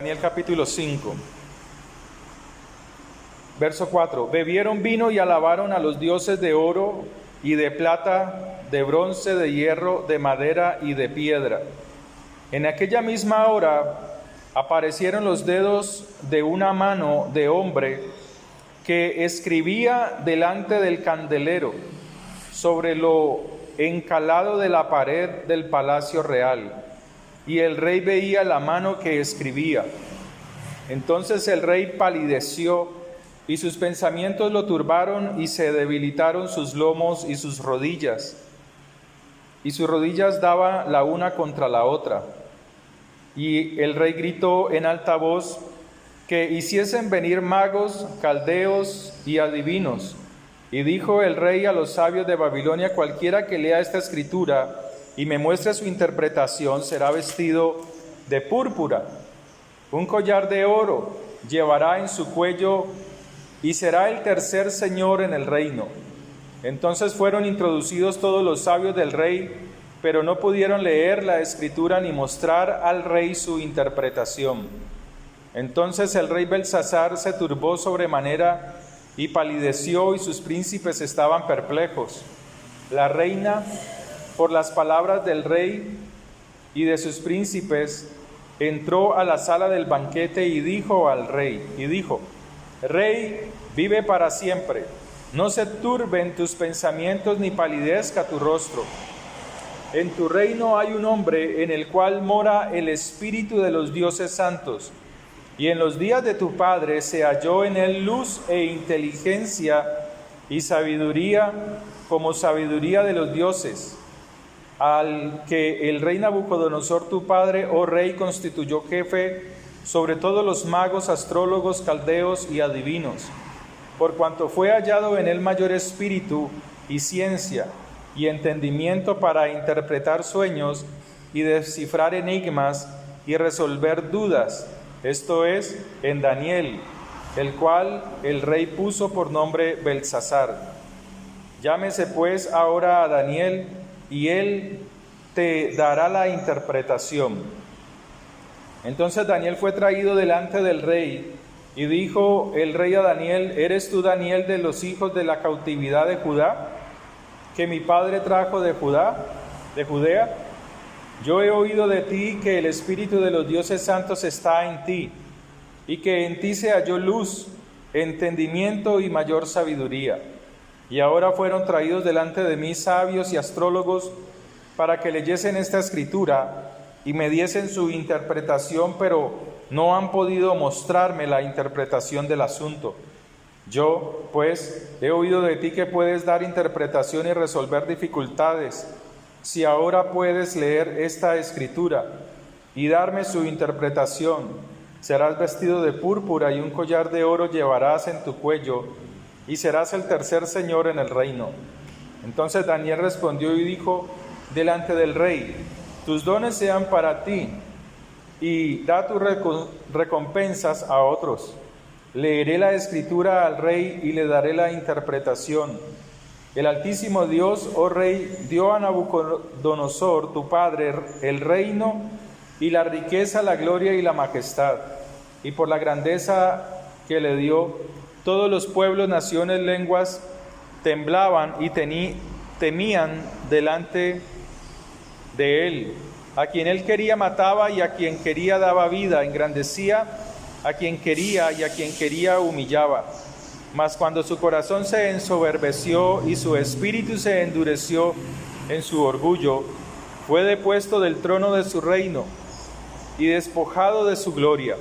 Daniel capítulo 5, verso 4. Bebieron vino y alabaron a los dioses de oro y de plata, de bronce, de hierro, de madera y de piedra. En aquella misma hora aparecieron los dedos de una mano de hombre que escribía delante del candelero sobre lo encalado de la pared del palacio real. Y el rey veía la mano que escribía. Entonces el rey palideció, y sus pensamientos lo turbaron, y se debilitaron sus lomos y sus rodillas. Y sus rodillas daban la una contra la otra. Y el rey gritó en alta voz que hiciesen venir magos, caldeos y adivinos. Y dijo el rey a los sabios de Babilonia: cualquiera que lea esta escritura y me muestre su interpretación será vestido de púrpura, un collar de oro llevará en su cuello y será el tercer señor en el reino. Entonces fueron introducidos todos los sabios del rey, pero no pudieron leer la escritura ni mostrar al rey su interpretación. Entonces el rey Belsasar se turbó sobremanera y palideció, y sus príncipes estaban perplejos. La reina, por las palabras del rey y de sus príncipes, entró a la sala del banquete y dijo al rey, Rey, vive para siempre, no se turben tus pensamientos ni palidezca tu rostro. En tu reino hay un hombre en el cual mora el espíritu de los dioses santos, y en los días de tu padre se halló en él luz e inteligencia y sabiduría como sabiduría de los dioses, al que el rey Nabucodonosor tu padre, oh rey, constituyó jefe sobre todos los magos, astrólogos, caldeos y adivinos, por cuanto fue hallado en él mayor espíritu y ciencia y entendimiento para interpretar sueños y descifrar enigmas y resolver dudas, esto es, en Daniel, el cual el rey puso por nombre Belsasar. Llámese pues ahora a Daniel, y él te dará la interpretación. Entonces Daniel fue traído delante del rey, y dijo el rey a Daniel: ¿Eres tú Daniel de los hijos de la cautividad de Judá, que mi padre trajo de Judea? Yo he oído de ti que el espíritu de los dioses santos está en ti, y que en ti se halló luz, entendimiento y mayor sabiduría. Y ahora fueron traídos delante de mí sabios y astrólogos para que leyesen esta escritura y me diesen su interpretación, pero no han podido mostrarme la interpretación del asunto. Yo, pues, he oído de ti que puedes dar interpretación y resolver dificultades. Si ahora puedes leer esta escritura y darme su interpretación, serás vestido de púrpura y un collar de oro llevarás en tu cuello, y serás el tercer señor en el reino. Entonces Daniel respondió y dijo delante del rey: tus dones sean para ti, y da tus recompensas a otros. Leeré la escritura al rey y le daré la interpretación. El Altísimo Dios, oh rey, dio a Nabucodonosor, tu padre, el reino y la riqueza, la gloria y la majestad. Y por la grandeza que le dio, todos los pueblos, naciones, lenguas temblaban y temían delante de él. A quien él quería mataba, y a quien quería daba vida. Engrandecía a quien quería, y a quien quería humillaba. Mas cuando su corazón se ensoberbeció y su espíritu se endureció en su orgullo, fue depuesto del trono de su reino y despojado de su gloria,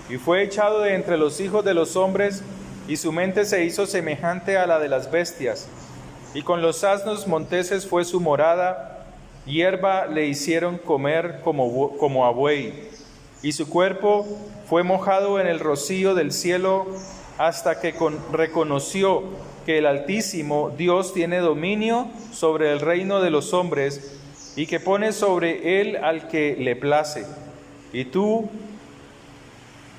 y fue echado de entre los hijos de los hombres, y su mente se hizo semejante a la de las bestias, y con los asnos monteses fue su morada, hierba le hicieron comer como a buey, y su cuerpo fue mojado en el rocío del cielo, hasta que reconoció que el Altísimo Dios tiene dominio sobre el reino de los hombres, y que pone sobre él al que le place. Y tú,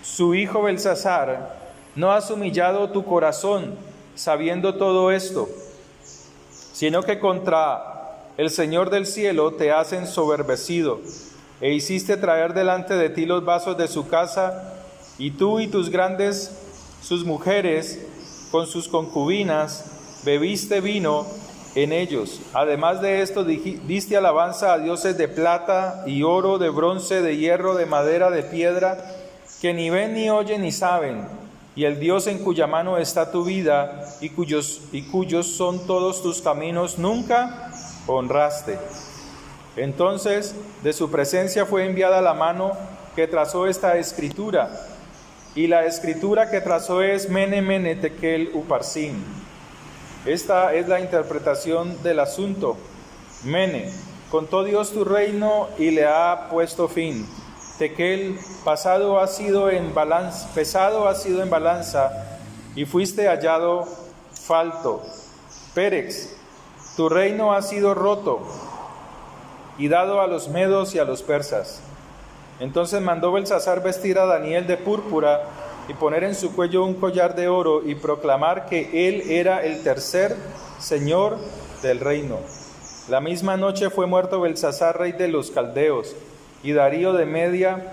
su hijo Belsasar, no has humillado tu corazón sabiendo todo esto, sino que contra el Señor del cielo te has ensoberbecido. e hiciste traer delante de ti los vasos de su casa, y tú y tus grandes, sus mujeres, con sus concubinas, bebiste vino en ellos. Además de esto, diste alabanza a dioses de plata y oro, de bronce, de hierro, de madera, de piedra, que ni ven, ni oyen, ni saben, y el Dios en cuya mano está tu vida, y cuyos son todos tus caminos, nunca honraste. Entonces de su presencia fue enviada la mano que trazó esta escritura, y la escritura que trazó es Mene, Mene, Tekel, Uparsin. Esta es la interpretación del asunto. Mene, contó Dios tu reino y le ha puesto fin. Tekel, pesado ha sido en balanza, y fuiste hallado falto. Pérex, tu reino ha sido roto y dado a los medos y a los persas. Entonces mandó Belsasar vestir a Daniel de púrpura y poner en su cuello un collar de oro y proclamar que él era el tercer señor del reino. La misma noche fue muerto Belsasar, rey de los caldeos, y Darío de Media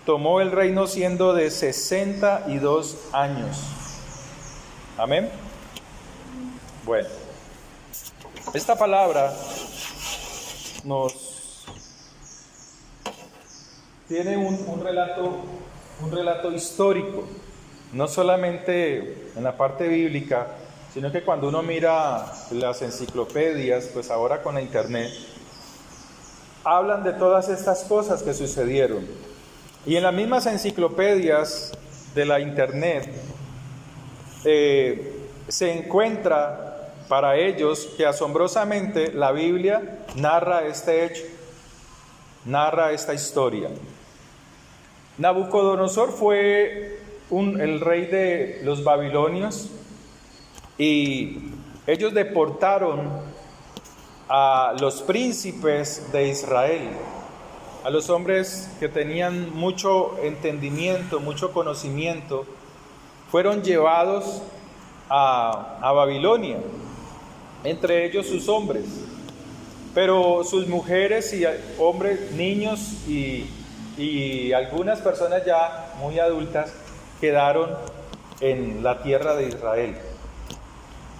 tomó el reino siendo de 62 años. Amén. Bueno, esta palabra nos tiene un relato histórico, no solamente en la parte bíblica, sino que cuando uno mira las enciclopedias, pues ahora con la internet, hablan de todas estas cosas que sucedieron. Y en las mismas enciclopedias de la internet se encuentra para ellos que asombrosamente la Biblia narra este hecho, narra esta historia. Nabucodonosor fue el rey de los babilonios, y ellos deportaron a los príncipes de Israel, a los hombres que tenían mucho entendimiento, mucho conocimiento, fueron llevados a Babilonia, entre ellos sus hombres, pero sus mujeres y hombres, niños y algunas personas ya muy adultas quedaron en la tierra de Israel.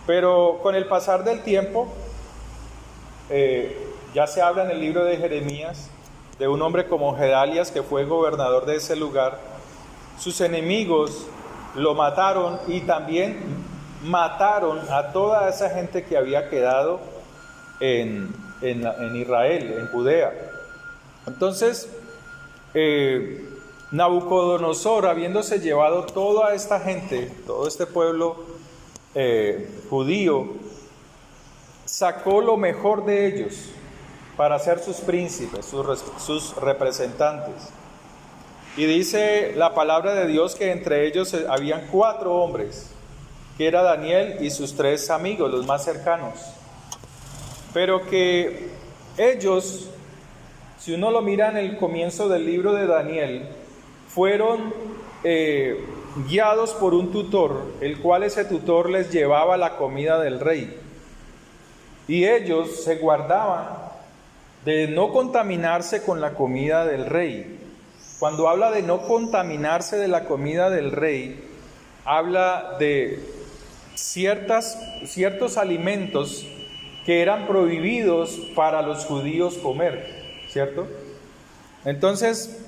Pero con el pasar del tiempo, ya se habla en el libro de Jeremías de un hombre como Gedalias, que fue gobernador de ese lugar. Sus enemigos lo mataron y también mataron a toda esa gente que había quedado en Israel, en Judea. Entonces, Nabucodonosor, habiéndose llevado toda esta gente, todo este pueblo judío, sacó lo mejor de ellos para ser sus príncipes, sus representantes. Y dice la palabra de Dios que entre ellos habían 4 hombres, que era Daniel y sus 3 amigos, los más cercanos. Pero que ellos, si uno lo mira en el comienzo del libro de Daniel, fueron guiados por un tutor, el cual ese tutor les llevaba la comida del rey. Y ellos se guardaban de no contaminarse con la comida del rey. Cuando habla de no contaminarse de la comida del rey, habla de ciertos alimentos que eran prohibidos para los judíos comer, ¿cierto? Entonces,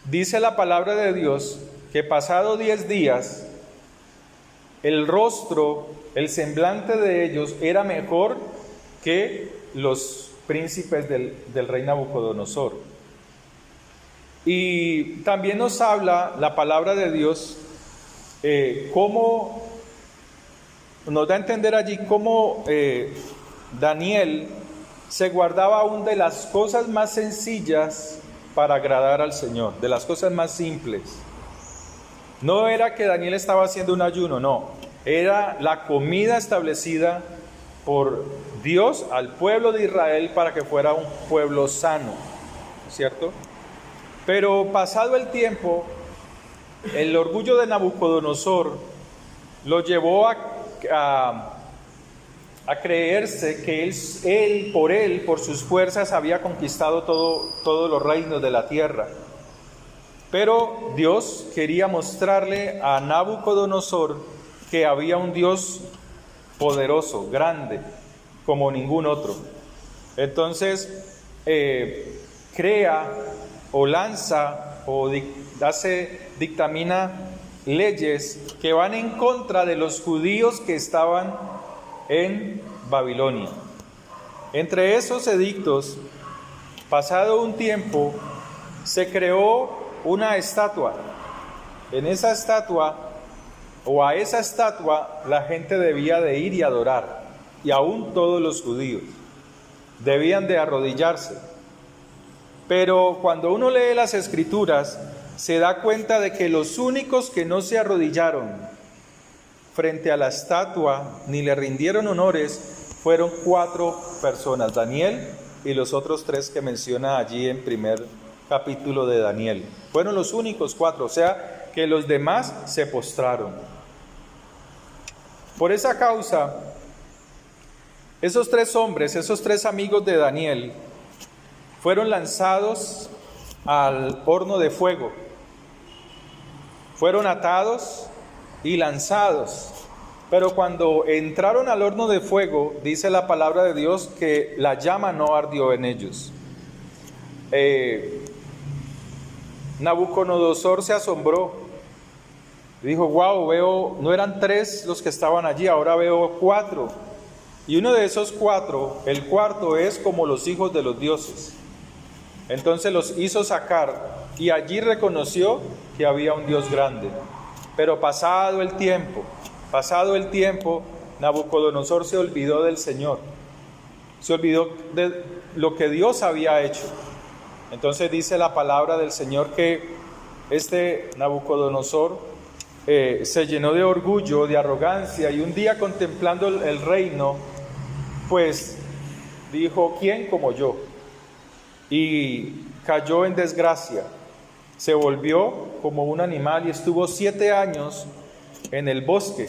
dice la palabra de Dios que pasado 10 días, el rostro, el semblante de ellos era mejor que los príncipes del rey Nabucodonosor. Y también nos habla la palabra de Dios, cómo nos da a entender allí cómo Daniel se guardaba aún de las cosas más sencillas para agradar al Señor, de las cosas más simples. No era que Daniel estaba haciendo un ayuno, no, era la comida establecida por Dios al pueblo de Israel para que fuera un pueblo sano, ¿cierto? Pero pasado el tiempo, el orgullo de Nabucodonosor lo llevó a creerse que él, por sus fuerzas, había conquistado todos los reinos de la tierra. Pero Dios quería mostrarle a Nabucodonosor que había un Dios poderoso, grande, como ningún otro. Entonces, crea o lanza o dictamina leyes que van en contra de los judíos que estaban en Babilonia. Entre esos edictos, pasado un tiempo, se creó una estatua. En esa estatua, o a esa estatua, la gente debía de ir y adorar, y aún todos los judíos debían de arrodillarse. Pero cuando uno lee las Escrituras, se da cuenta de que los únicos que no se arrodillaron frente a la estatua ni le rindieron honores fueron 4 personas: Daniel y los otros 3 que menciona allí en primer capítulo de Daniel. Fueron los únicos 4, o sea que los demás se postraron. Por esa causa, esos 3 hombres, esos 3 amigos de Daniel, fueron lanzados al horno de fuego. Fueron atados y lanzados. Pero cuando entraron al horno de fuego, dice la palabra de Dios que la llama no ardió en ellos. Nabucodonosor se asombró. Dijo: wow, veo, no eran 3 los que estaban allí, ahora veo 4. Y uno de esos 4, el cuarto, es como los hijos de los dioses. Entonces los hizo sacar y allí reconoció que había un Dios grande. Pero pasado el tiempo, Nabucodonosor se olvidó del Señor. Se olvidó de lo que Dios había hecho. Entonces dice la palabra del Señor que este Nabucodonosor se llenó de orgullo, de arrogancia, y un día contemplando el reino, pues dijo: ¿quién como yo? Y cayó en desgracia, se volvió como un animal y estuvo 7 años en el bosque,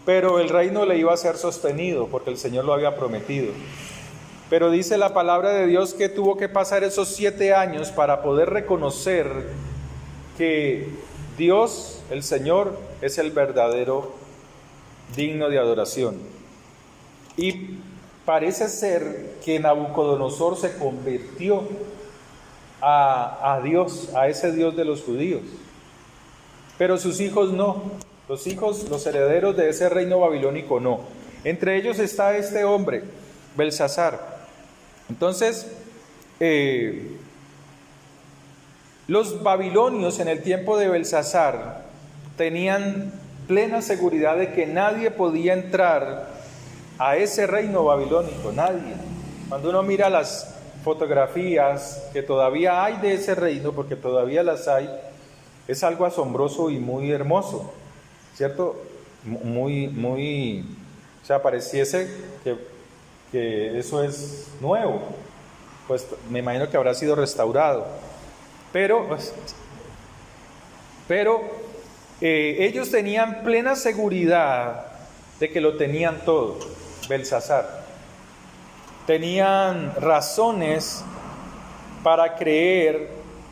pero el reino le iba a ser sostenido porque el Señor lo había prometido. Pero dice la palabra de Dios que tuvo que pasar esos 7 años para poder reconocer que Dios, el Señor, es el verdadero digno de adoración. Y parece ser que Nabucodonosor se convirtió a Dios, a ese Dios de los judíos. Pero sus hijos no, los herederos de ese reino babilónico no. Entre ellos está este hombre, Belsasar. Entonces, los babilonios en el tiempo de Belsasar tenían plena seguridad de que nadie podía entrar a ese reino babilónico, nadie. Cuando uno mira las fotografías que todavía hay de ese reino, porque todavía las hay, es algo asombroso y muy hermoso, ¿cierto? O sea, pareciese que eso es nuevo, pues me imagino que habrá sido restaurado, pero ellos tenían plena seguridad de que lo tenían todo. Belsasar tenían razones para creer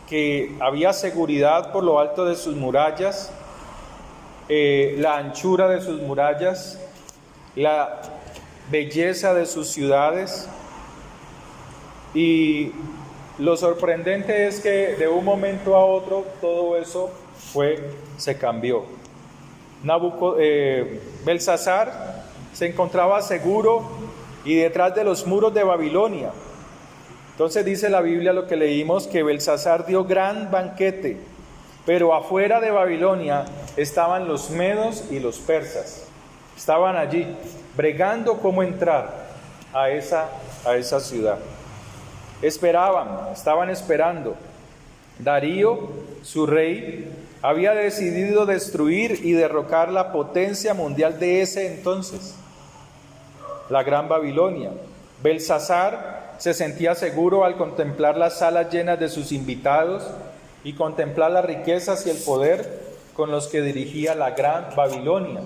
que había seguridad por lo alto de sus murallas, la anchura de sus murallas, la belleza de sus ciudades. Y lo sorprendente es que de un momento a otro todo eso se cambió. Belsasar se encontraba seguro y detrás de los muros de Babilonia. Entonces dice la Biblia, lo que leímos, que Belsasar dio gran banquete, pero afuera de Babilonia estaban los medos y los persas. Estaban allí bregando cómo entrar a esa ciudad. Estaban esperando. Darío, su rey, había decidido destruir y derrocar la potencia mundial de ese entonces, la Gran Babilonia. Belsasar se sentía seguro al contemplar las salas llenas de sus invitados y contemplar las riquezas y el poder con los que dirigía la Gran Babilonia.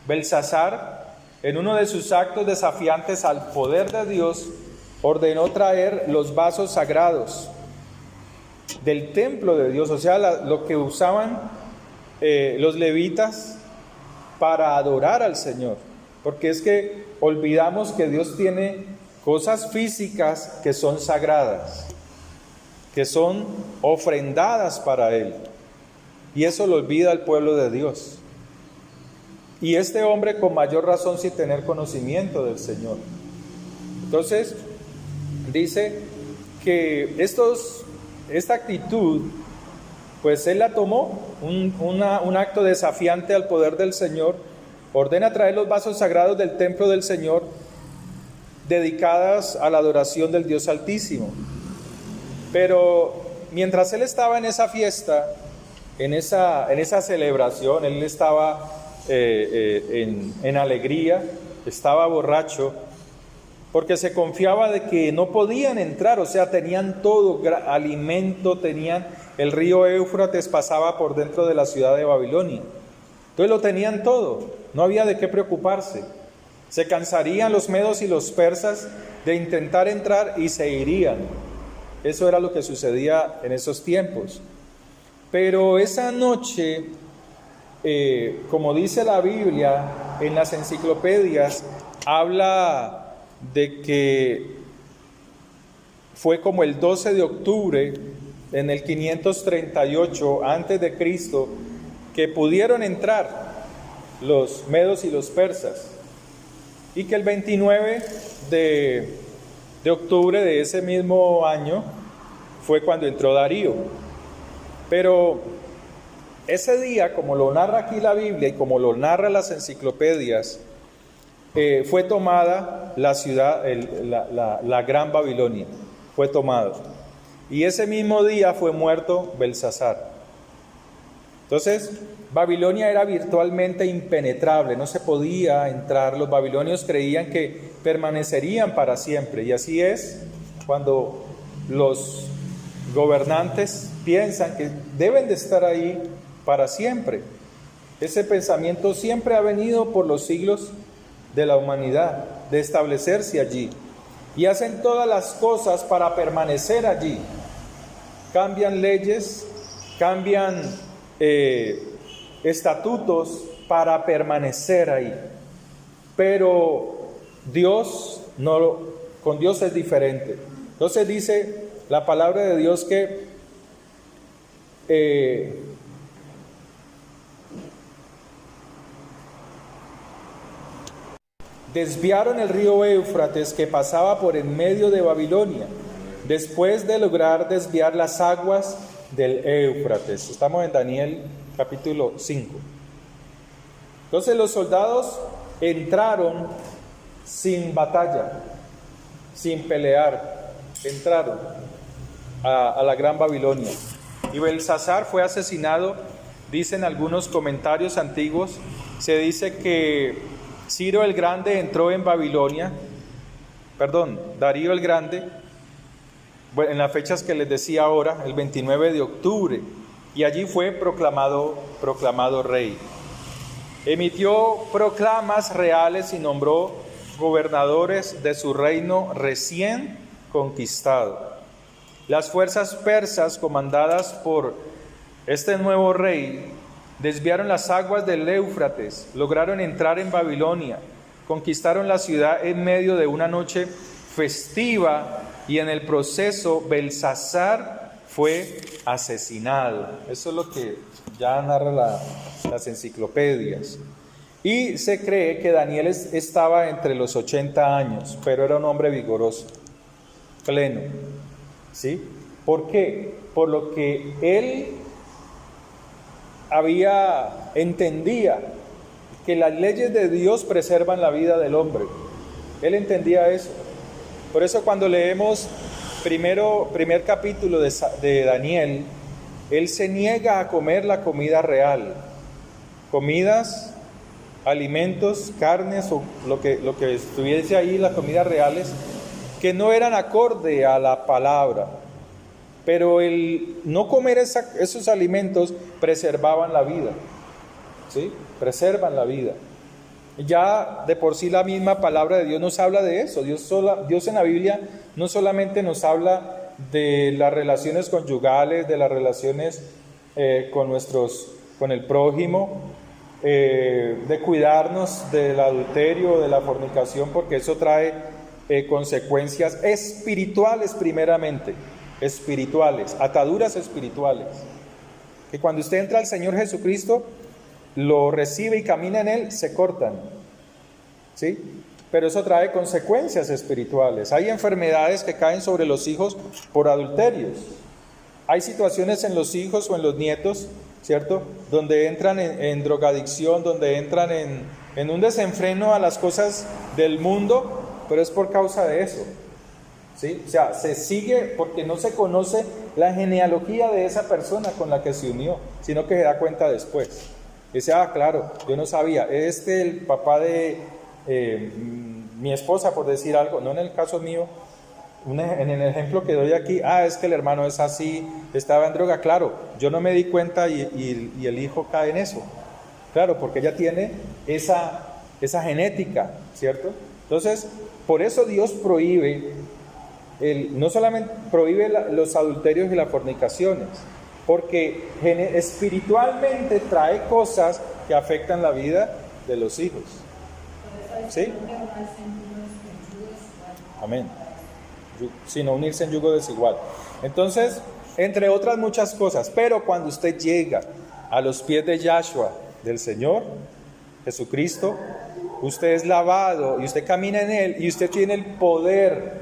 Belsasar en uno de sus actos desafiantes al poder de Dios, ordenó traer los vasos sagrados del templo de Dios, o sea, lo que usaban los levitas para adorar al Señor. Porque es que olvidamos que Dios tiene cosas físicas que son sagradas, que son ofrendadas para Él. Y eso lo olvida el pueblo de Dios. Y este hombre con mayor razón sin tener conocimiento del Señor. Entonces, dice que esta actitud, pues él la tomó, un acto desafiante al poder del Señor. Ordena traer los vasos sagrados del templo del Señor, dedicadas a la adoración del Dios Altísimo. Pero mientras él estaba en esa fiesta, en esa celebración, él estaba en alegría, estaba borracho, porque se confiaba de que no podían entrar, o sea, tenían todo, alimento, tenían, el río Éufrates pasaba por dentro de la ciudad de Babilonia. Entonces lo tenían todo, no había de qué preocuparse. Se cansarían los medos y los persas de intentar entrar y se irían. Eso era lo que sucedía en esos tiempos. Pero esa noche, como dice la Biblia, en las enciclopedias, habla de que fue como el 12 de octubre, en el 538 antes de Cristo, que pudieron entrar los medos y los persas, y que el 29 de octubre de ese mismo año fue cuando entró Darío. Pero ese día, como lo narra aquí la Biblia y como lo narran las enciclopedias, fue tomada la ciudad, la Gran Babilonia, fue tomada. Y ese mismo día fue muerto Belsasar. Entonces, Babilonia era virtualmente impenetrable, no se podía entrar. Los babilonios creían que permanecerían para siempre. Y así es cuando los gobernantes piensan que deben de estar ahí para siempre. Ese pensamiento siempre ha venido por los siglos de la humanidad, de establecerse allí, y hacen todas las cosas para permanecer allí. Cambian leyes, cambian estatutos para permanecer ahí. Pero Dios no, con Dios es diferente. Entonces dice la palabra de Dios que desviaron el río Éufrates que pasaba por en medio de Babilonia, después de lograr desviar las aguas del Éufrates. Estamos en Daniel capítulo 5. Entonces los soldados entraron sin batalla, sin pelear, entraron a la Gran Babilonia. Y Belsasar fue asesinado, dicen algunos comentarios antiguos, se dice que Darío el Grande entró en Babilonia, Darío el Grande, en las fechas que les decía ahora, el 29 de octubre, y allí fue proclamado rey. Emitió proclamas reales y nombró gobernadores de su reino recién conquistado. Las fuerzas persas, comandadas por este nuevo rey, desviaron las aguas del Éufrates, lograron entrar en Babilonia, conquistaron la ciudad en medio de una noche festiva, y en el proceso Belsasar fue asesinado. Eso es lo que ya narra las enciclopedias. Y se cree que Daniel estaba entre los 80 años, pero era un hombre vigoroso, pleno. ¿Sí? ¿Por qué? Por lo que él entendía que las leyes de Dios preservan la vida del hombre. Él entendía eso. Por eso cuando leemos primer capítulo de Daniel, él se niega a comer la comida real. Comidas, alimentos, carnes o lo que estuviese ahí, las comidas reales, que no eran acorde a la palabra. Pero el no comer esos alimentos preservaban la vida, ¿sí? Preservan la vida. Ya de por sí la misma palabra de Dios nos habla de eso. Dios en la Biblia no solamente nos habla de las relaciones conyugales, de las relaciones con el prójimo, de cuidarnos del adulterio, de la fornicación, porque eso trae consecuencias espirituales primeramente, espirituales, ataduras espirituales. Que cuando usted entra al Señor Jesucristo, lo recibe y camina en Él, se cortan, ¿sí? Pero eso trae consecuencias espirituales. Hay enfermedades que caen sobre los hijos por adulterios. Hay situaciones en los hijos o en los nietos, ¿cierto?, donde entran en drogadicción, donde entran en un desenfreno a las cosas del mundo, pero es por causa de eso, ¿sí? O sea, se sigue porque no se conoce la genealogía de esa persona con la que se unió, sino que se da cuenta después. Dice, claro, yo no sabía, el papá de mi esposa, por decir algo, no en el caso mío, en el ejemplo que doy aquí, es que el hermano es así, estaba en droga, claro, yo no me di cuenta y el hijo cae en eso, claro, porque ella tiene esa genética, ¿cierto? Entonces, por eso Dios prohíbe, no solamente prohíbe los adulterios y las fornicaciones, porque espiritualmente trae cosas que afectan la vida de los hijos. ¿Sí? Amén. Sino unirse en yugo desigual. Entonces, entre otras muchas cosas, pero cuando usted llega a los pies de Yahshua, del Señor Jesucristo, usted es lavado y usted camina en Él y usted tiene el poder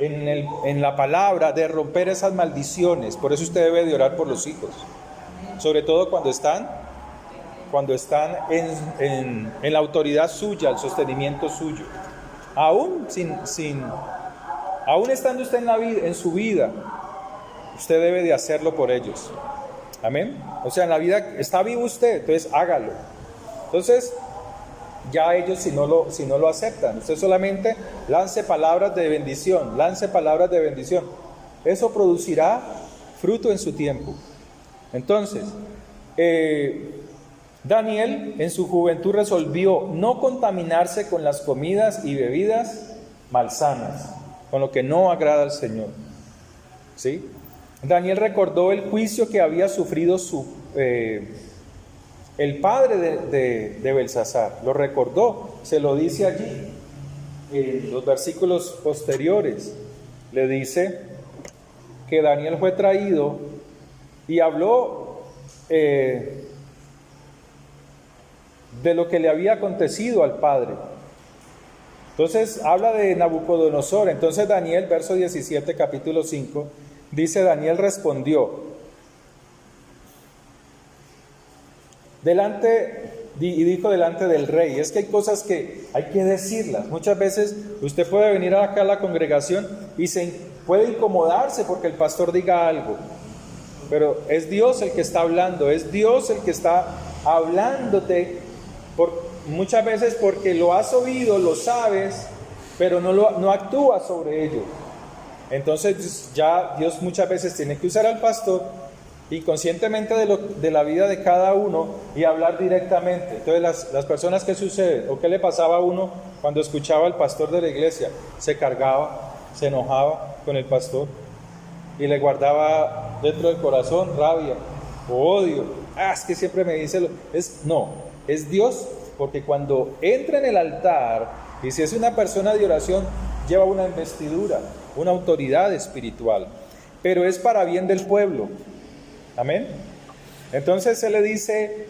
en la palabra de romper esas maldiciones. Por eso usted debe de orar por los hijos, sobre todo cuando están en la autoridad suya, el sostenimiento suyo. Aún estando usted en su vida, usted debe de hacerlo por ellos. Amén. O sea, en la vida está vivo usted, entonces hágalo. Entonces, ya ellos si no lo aceptan, usted solamente lance palabras de bendición, Eso producirá fruto en su tiempo. Entonces, Daniel en su juventud resolvió no contaminarse con las comidas y bebidas malsanas, con lo que no agrada al Señor. ¿Sí? Daniel recordó el juicio que había sufrido el padre de Belsasar, lo recordó, se lo dice allí, en los versículos posteriores, le dice que Daniel fue traído y habló de lo que le había acontecido al padre. Entonces habla de Nabucodonosor. Entonces Daniel, verso 17, capítulo 5, dice: Daniel respondió y dijo delante del rey. Es que hay cosas que hay que decirlas. Muchas veces usted puede venir acá a la congregación y puede incomodarse porque el pastor diga algo, pero es Dios el que está hablando, es Dios el que está hablándote, muchas veces porque lo has oído, lo sabes, pero no actúas sobre ello. Entonces ya Dios muchas veces tiene que usar al pastor inconscientemente de la vida de cada uno y hablar directamente. Entonces las personas, ¿qué sucede? ¿O qué le pasaba a uno cuando escuchaba al pastor de la iglesia? Se cargaba, se enojaba con el pastor y le guardaba dentro del corazón rabia o odio. Es que siempre me dice es Dios, porque cuando entra en el altar y si es una persona de oración, lleva una investidura, una autoridad espiritual, pero es para bien del pueblo. Amén. Entonces se le dice,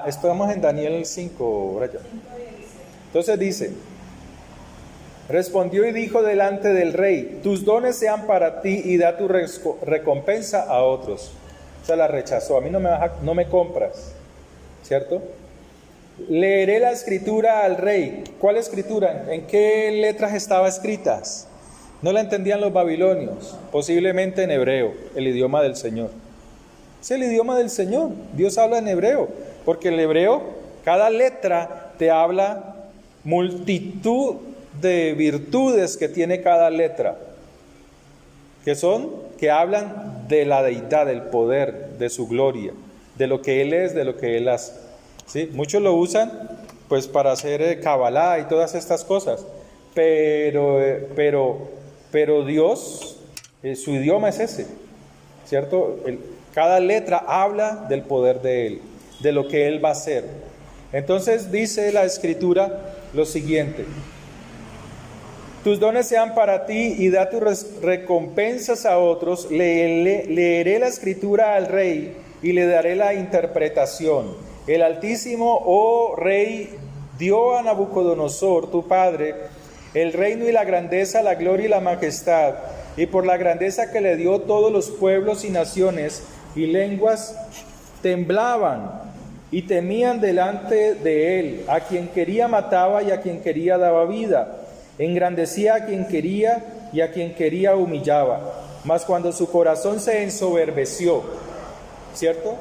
estamos en Daniel 5, Brian. Entonces dice: respondió y dijo delante del rey: tus dones sean para ti y da tu recompensa a otros. Se la rechazó. A mí no me compras, ¿cierto? Leeré la escritura al rey. ¿Cuál escritura? ¿En qué letras estaba escritas? No la entendían los babilonios, posiblemente en hebreo, el idioma del Señor. Es el idioma del Señor. Dios habla en hebreo, porque el hebreo, cada letra te habla multitud de virtudes que tiene cada letra, que hablan de la deidad, del poder, de su gloria, de lo que Él es, de lo que Él hace. ¿Sí? Muchos lo usan pues para hacer cabalá y todas estas cosas. Pero Dios, su idioma es ese, ¿cierto? Cada letra habla del poder de Él, de lo que Él va a hacer. Entonces dice la Escritura lo siguiente: tus dones sean para ti y da tus recompensas a otros. Leeré la Escritura al rey y le daré la interpretación. El Altísimo, oh Rey, dio a Nabucodonosor, tu padre, el reino y la grandeza, la gloria y la majestad, y por la grandeza que le dio, todos los pueblos y naciones y lenguas temblaban y temían delante de él. A quien quería mataba y a quien quería daba vida. Engrandecía a quien quería y a quien quería humillaba. Mas cuando su corazón se ensoberbeció, ¿cierto?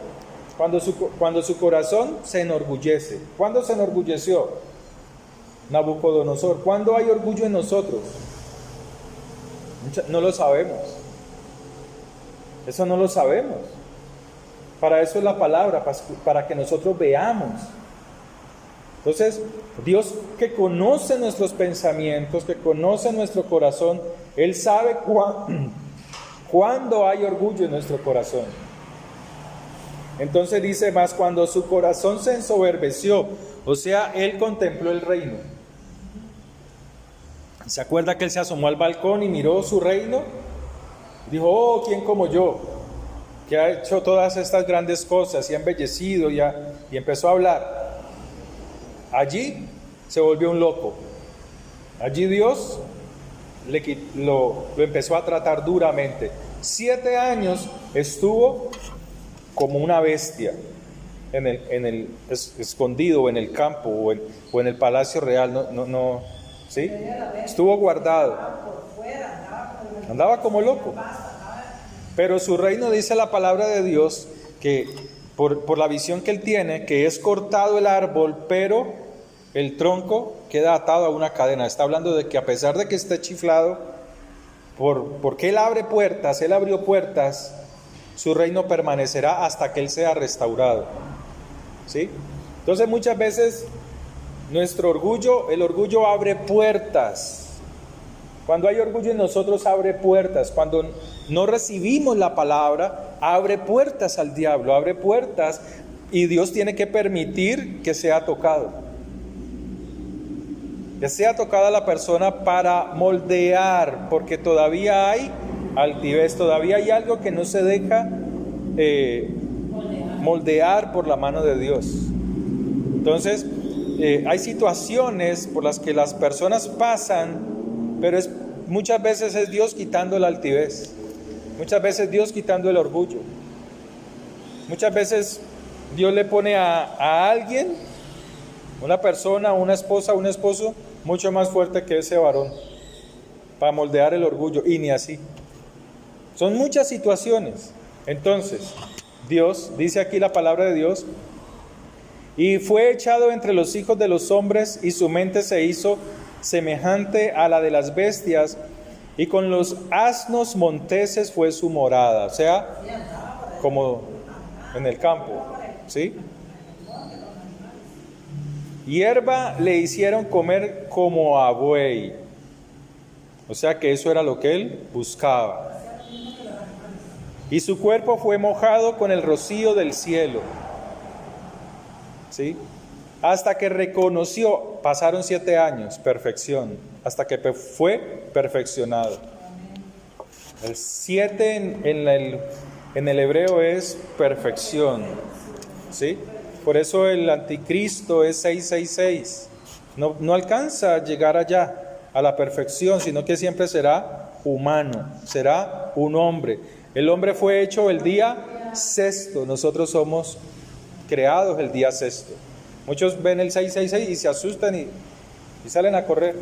Cuando su corazón se enorgullece. ¿Cuándo se enorgulleció Nabucodonosor? ¿Cuándo hay orgullo en nosotros? No lo sabemos. Eso no lo sabemos. Para eso es la palabra, para que nosotros veamos. Entonces, Dios, que conoce nuestros pensamientos, que conoce nuestro corazón, Él sabe cuándo hay orgullo en nuestro corazón. Entonces dice más, cuando su corazón se ensoberbeció, o sea, Él contempló el reino. ¿Se acuerda que Él se asomó al balcón y miró su reino? Dijo, oh, ¿quién como yo? Que ha hecho todas estas grandes cosas y ha embellecido y empezó a hablar. Allí se volvió un loco. Allí Dios lo empezó a tratar duramente. 7 años estuvo como una bestia escondido en el campo o en el palacio real. ¿Sí? Estuvo guardado. Andaba como loco. Pero su reino, dice la palabra de Dios, que por la visión que él tiene, que es cortado el árbol, pero el tronco queda atado a una cadena. Está hablando de que a pesar de que esté chiflado, porque él abrió puertas, su reino permanecerá hasta que él sea restaurado. ¿Sí? Entonces muchas veces el orgullo abre puertas. Cuando hay orgullo en nosotros, abre puertas. Cuando no recibimos la palabra, abre puertas al diablo, abre puertas, y Dios tiene que permitir que sea tocado. Que sea tocada la persona para moldear, porque todavía hay altivez, todavía hay algo que no se deja moldear por la mano de Dios. Entonces, hay situaciones por las que las personas pasan, pero muchas veces es Dios quitando la altivez, muchas veces Dios quitando el orgullo, muchas veces Dios le pone a alguien, una persona, una esposa, un esposo, mucho más fuerte que ese varón, para moldear el orgullo, y ni así. Son muchas situaciones. Entonces, Dios, dice aquí la palabra de Dios, y fue echado entre los hijos de los hombres, y su mente se hizo semejante a la de las bestias, y con los asnos monteses fue su morada. O sea, como en el campo, ¿sí? Hierba le hicieron comer como a buey. O sea que eso era lo que él buscaba. Y su cuerpo fue mojado con el rocío del cielo. ¿Sí? Hasta que reconoció, pasaron 7 años, perfección, hasta que fue perfeccionado. El 7 en el hebreo es perfección. ¿Sí? Por eso el anticristo es 666. No alcanza a llegar allá, a la perfección, sino que siempre será humano, será un hombre. El hombre fue hecho el día sexto, nosotros somos creados el día sexto. Muchos ven el 666 y se asustan y salen a correr,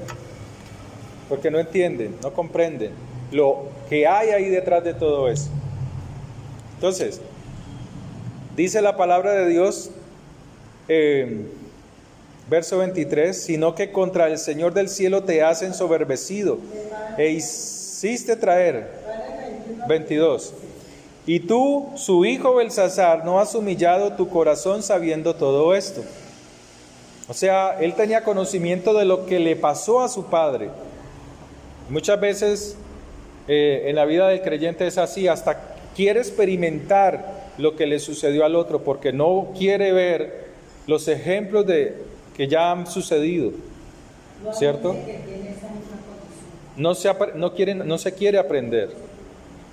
porque no entienden, no comprenden lo que hay ahí detrás de todo eso. Entonces, dice la palabra de Dios, verso 23, sino que contra el Señor del cielo te has ensoberbecido e hiciste traer, 22, y tú, su hijo Belsasar, no has humillado tu corazón sabiendo todo esto. O sea, él tenía conocimiento de lo que le pasó a su padre. Muchas veces en la vida del creyente es así, hasta quiere experimentar lo que le sucedió al otro porque no quiere ver los ejemplos que ya han sucedido, ¿cierto? No se quiere aprender.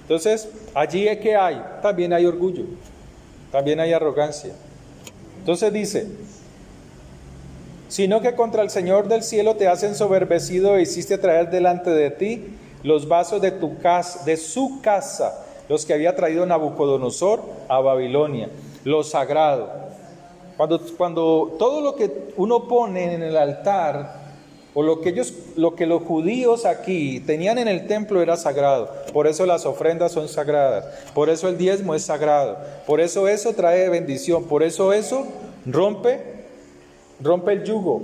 Entonces, allí es que también hay orgullo, también hay arrogancia. Entonces dice, sino que contra el Señor del cielo te has ensoberbecido e hiciste traer delante de ti los vasos de tu casa, de su casa, los que había traído Nabucodonosor a Babilonia, lo sagrado. Cuando todo lo que uno pone en el altar, o lo que los judíos aquí tenían en el templo era sagrado. Por eso las ofrendas son sagradas. Por eso el diezmo es sagrado. Por eso trae bendición. Por eso rompe el yugo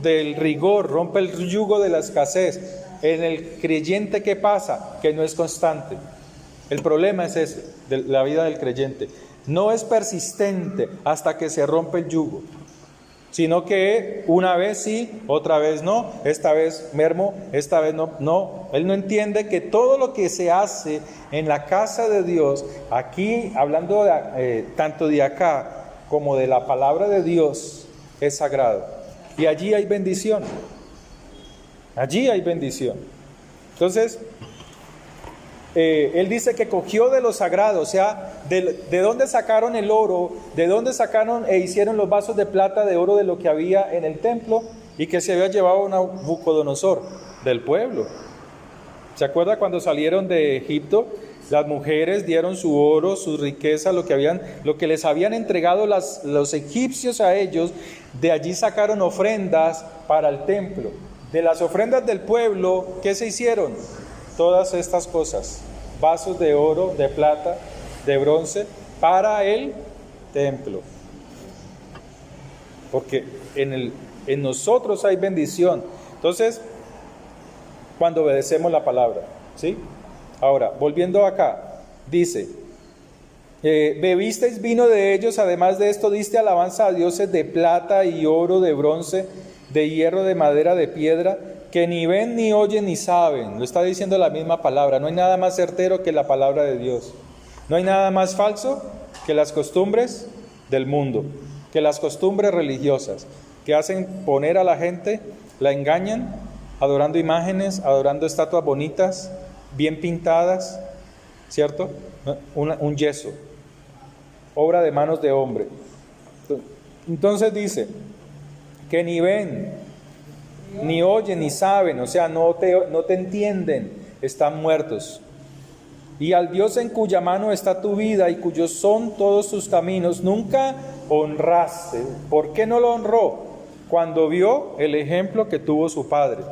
del rigor, rompe el yugo de la escasez. En el creyente, ¿qué pasa? Que no es constante. El problema es ese, de la vida del creyente. No es persistente hasta que se rompe el yugo, sino que una vez sí, otra vez no, esta vez mermo, esta vez no. No, él no entiende que todo lo que se hace en la casa de Dios, aquí hablando tanto de acá como de la palabra de Dios, es sagrado. Y allí hay bendición. Allí hay bendición. Entonces, él dice que cogió de lo sagrado, o sea, de dónde sacaron el oro, de dónde sacaron e hicieron los vasos de plata, de oro de lo que había en el templo y que se había llevado Nabucodonosor, del pueblo. ¿Se acuerda cuando salieron de Egipto? Las mujeres dieron su oro, su riqueza, lo que les habían entregado los egipcios a ellos. De allí sacaron ofrendas para el templo. De las ofrendas del pueblo, ¿qué se hicieron? Todas estas cosas, vasos de oro, de plata, de bronce, para el templo. Porque en nosotros hay bendición. Entonces, cuando obedecemos la palabra, ¿sí? Ahora, volviendo acá, dice, bebisteis vino de ellos, además de esto diste alabanza a dioses de plata y oro, de bronce, de hierro, de madera, de piedra, que ni ven, ni oyen, ni saben. Lo está diciendo la misma palabra. No hay nada más certero que la palabra de Dios. No hay nada más falso que las costumbres del mundo, que las costumbres religiosas, que hacen poner a la gente, la engañan, adorando imágenes, adorando estatuas bonitas, bien pintadas, ¿cierto? Un yeso, obra de manos de hombre. Entonces dice, que ni ven, ni oyen, ni saben, o sea, no te entienden, están muertos. Y al Dios en cuya mano está tu vida y cuyos son todos tus caminos, nunca honraste. ¿Por qué no lo honró? Cuando vio el ejemplo que tuvo su padre.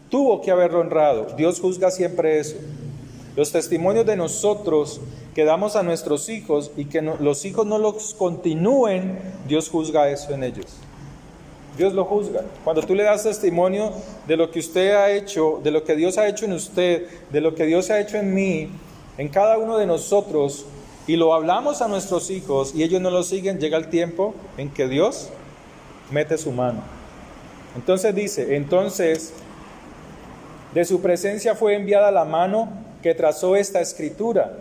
Tuvo que haberlo honrado. Dios juzga siempre eso. Los testimonios de nosotros que damos a nuestros hijos y que los hijos no los continúen, Dios juzga eso en ellos. Dios lo juzga. Cuando tú le das testimonio de lo que usted ha hecho, de lo que Dios ha hecho en usted, de lo que Dios ha hecho en mí, en cada uno de nosotros, y lo hablamos a nuestros hijos y ellos no lo siguen, llega el tiempo en que Dios mete su mano. Entonces dice, de su presencia fue enviada la mano que trazó esta escritura,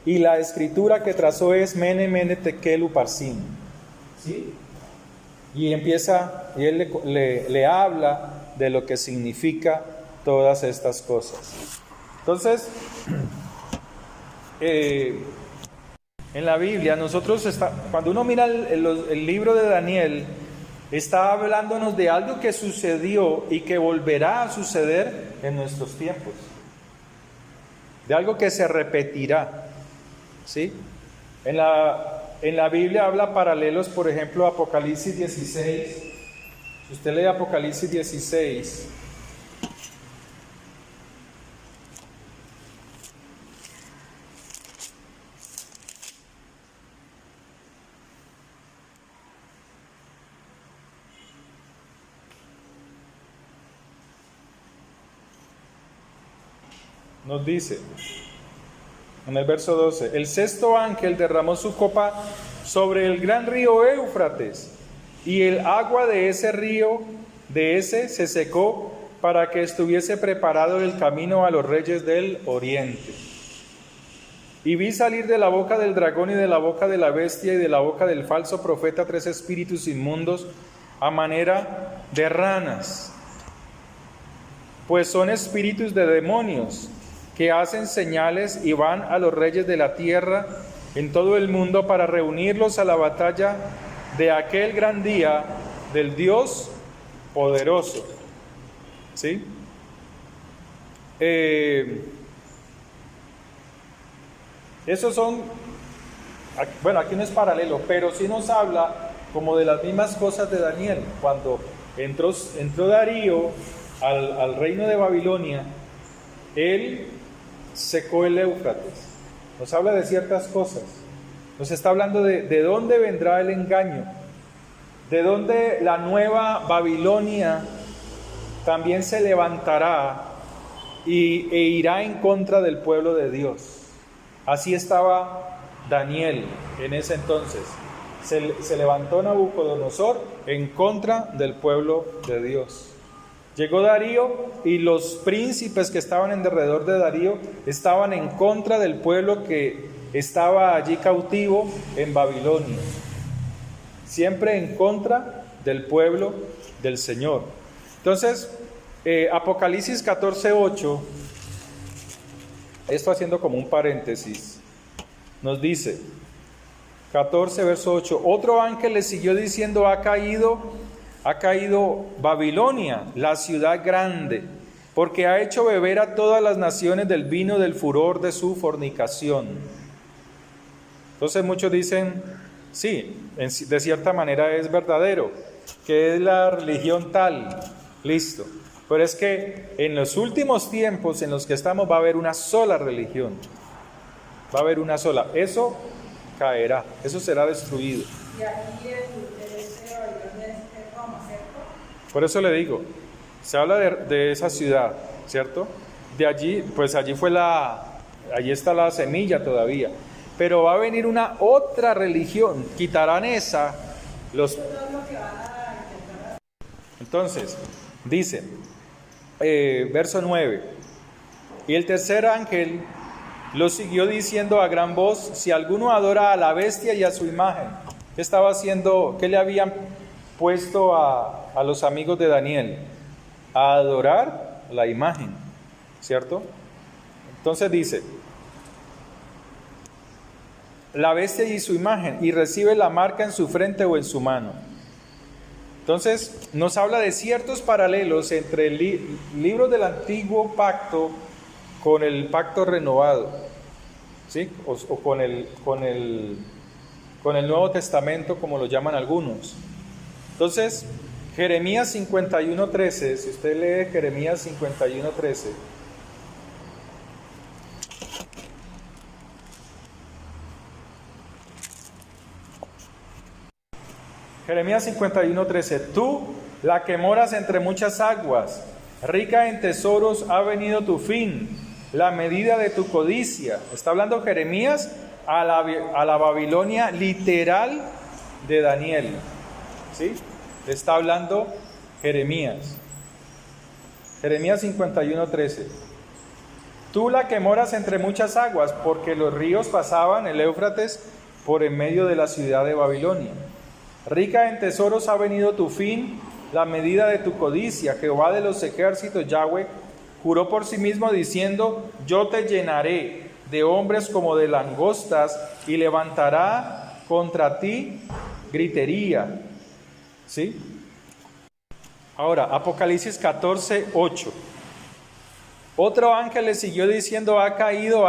y la escritura que trazó es Mene, Mene, Tekel, Uparsin. ¿Sí? Y él le habla de lo que significa todas estas cosas. Entonces, en la Biblia, cuando uno mira el libro de Daniel, está hablándonos de algo que sucedió y que volverá a suceder en nuestros tiempos. De algo que se repetirá. ¿Sí? En la Biblia habla paralelos, por ejemplo, Apocalipsis 16. Si usted lee Apocalipsis 16, nos dice, en el verso 12, el sexto ángel derramó su copa sobre el gran río Éufrates, y el agua de ese río, se secó para que estuviese preparado el camino a los reyes del oriente. Y vi salir de la boca del dragón y de la boca de la bestia y de la boca del falso profeta 3 espíritus inmundos a manera de ranas, pues son espíritus de demonios que hacen señales y van a los reyes de la tierra en todo el mundo para reunirlos a la batalla de aquel gran día del Dios poderoso. ¿Sí? Esos son, bueno, aquí no es paralelo, pero sí nos habla como de las mismas cosas de Daniel. Cuando entró Darío al reino de Babilonia, él secó el Éufrates. Nos habla de ciertas cosas. Nos está hablando de dónde vendrá el engaño, de dónde la nueva Babilonia también se levantará e irá en contra del pueblo de Dios. Así estaba Daniel en ese entonces. Se levantó Nabucodonosor en contra del pueblo de Dios. Llegó Darío y los príncipes que estaban en derredor de Darío estaban en contra del pueblo que estaba allí cautivo en Babilonia. Siempre en contra del pueblo del Señor. Entonces, Apocalipsis 14:8, esto haciendo como un paréntesis, nos dice, 14 verso 8, otro ángel le siguió diciendo, ha caído Babilonia, la ciudad grande, porque ha hecho beber a todas las naciones del vino del furor de su fornicación. Entonces muchos dicen, sí, de cierta manera es verdadero, que es la religión tal, listo. Pero es que en los últimos tiempos en los que estamos va a haber una sola religión, va a haber una sola, eso caerá, eso será destruido. Y aquí ese Babilonia es Roma, ¿cierto? Por eso le digo, se habla de esa ciudad, ¿cierto? De allí, pues allí está la semilla todavía, pero va a venir una otra religión, quitarán esa, Entonces, dice, verso 9, y el tercer ángel lo siguió diciendo a gran voz, si alguno adora a la bestia y a su imagen. ¿Qué estaba haciendo? ¿Qué le habían puesto a los amigos de Daniel? A adorar la imagen, ¿cierto? Entonces dice, la bestia y su imagen, y recibe la marca en su frente o en su mano. Entonces nos habla de ciertos paralelos entre el libro del antiguo pacto con el pacto renovado, ¿sí? O con el Nuevo Testamento, como lo llaman algunos. Entonces, Jeremías 51:13, si usted lee Jeremías 51:13, Jeremías 51:13, tú, la que moras entre muchas aguas, rica en tesoros, ha venido tu fin, la medida de tu codicia. Está hablando Jeremías a la Babilonia literal de Daniel, ¿sí? Está hablando Jeremías. Jeremías 51:13. Tú, la que moras entre muchas aguas, porque los ríos pasaban, el Éufrates, por en medio de la ciudad de Babilonia. Rica en tesoros ha venido tu fin, la medida de tu codicia. Jehová de los ejércitos, Yahweh, juró por sí mismo diciendo, yo te llenaré de hombres como de langostas y levantará contra ti gritería. ¿Sí? Ahora, Apocalipsis 14:8. Otro ángel le siguió diciendo, ha caído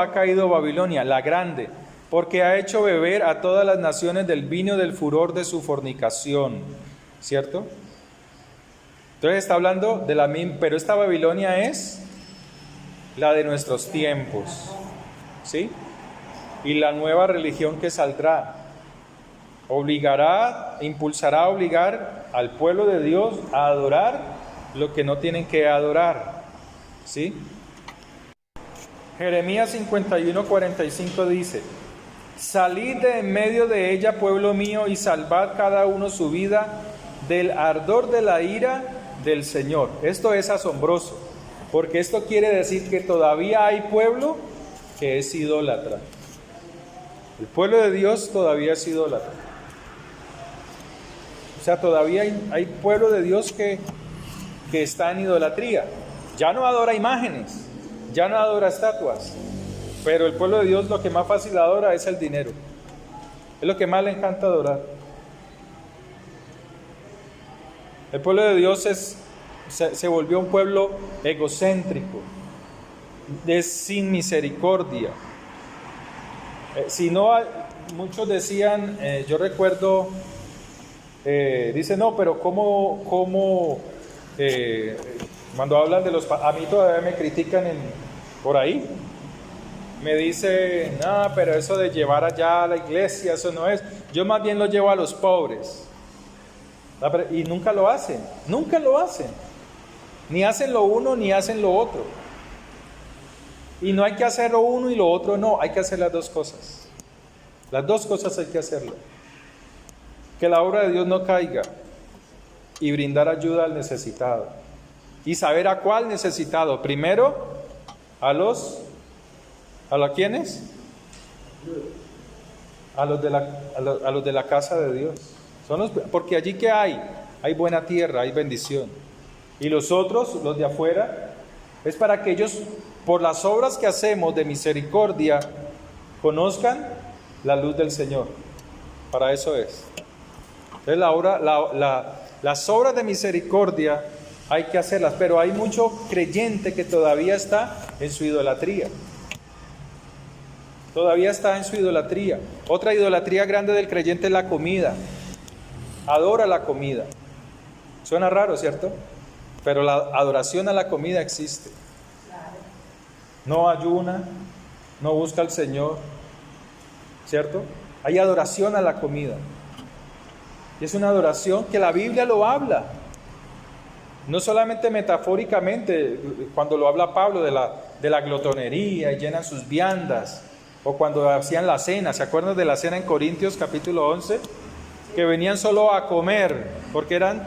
Babilonia, la grande, porque ha hecho beber a todas las naciones del vino del furor de su fornicación. ¿Cierto? Entonces está hablando de la misma, pero esta Babilonia es la de nuestros tiempos, ¿sí? Y la nueva religión que saldrá impulsará a obligar al pueblo de Dios a adorar lo que no tienen que adorar, ¿sí? Jeremías 51:45 dice, salid de en medio de ella, pueblo mío, y salvad cada uno su vida del ardor de la ira del Señor. Esto es asombroso, porque esto quiere decir que todavía hay pueblo que es idólatra. El pueblo de Dios todavía es idólatra. O sea, todavía hay pueblo de Dios que está en idolatría. Ya no adora imágenes, ya no adora estatuas, pero el pueblo de Dios lo que más fácil adora es el dinero. Es lo que más le encanta adorar. El pueblo de Dios se volvió un pueblo egocéntrico, sin misericordia. Si no, muchos decían, yo recuerdo, dicen, no, pero ¿cómo cuando hablan de a mí todavía me critican por ahí? Me dice, no, pero eso de llevar allá a la iglesia, eso no es. Yo más bien lo llevo a los pobres. Y nunca lo hacen. Ni hacen lo uno ni hacen lo otro. Y no hay que hacer lo uno y lo otro no, hay que hacer las dos cosas. Las dos cosas hay que hacerlo. Que la obra de Dios no caiga y brindar ayuda al necesitado. Y saber a cuál necesitado. Primero, ¿a quiénes? A los de la casa de Dios. Porque allí que hay buena tierra, hay bendición. Y los otros, los de afuera, es para que ellos, por las obras que hacemos de misericordia, conozcan la luz del Señor. Para eso es. Entonces las obras de misericordia hay que hacerlas, pero hay mucho creyente que todavía está en su idolatría. Todavía está en su idolatría. Otra idolatría grande del creyente es la comida. Adora la comida. Suena raro, ¿cierto? Pero la adoración a la comida existe. No ayuna, no busca al Señor, ¿cierto? Hay adoración a la comida. Y es una adoración que la Biblia lo habla. No solamente metafóricamente, cuando lo habla Pablo de la glotonería y llenan sus viandas, o cuando hacían la cena. ¿Se acuerdan de la cena en Corintios capítulo 11? Que venían solo a comer, porque eran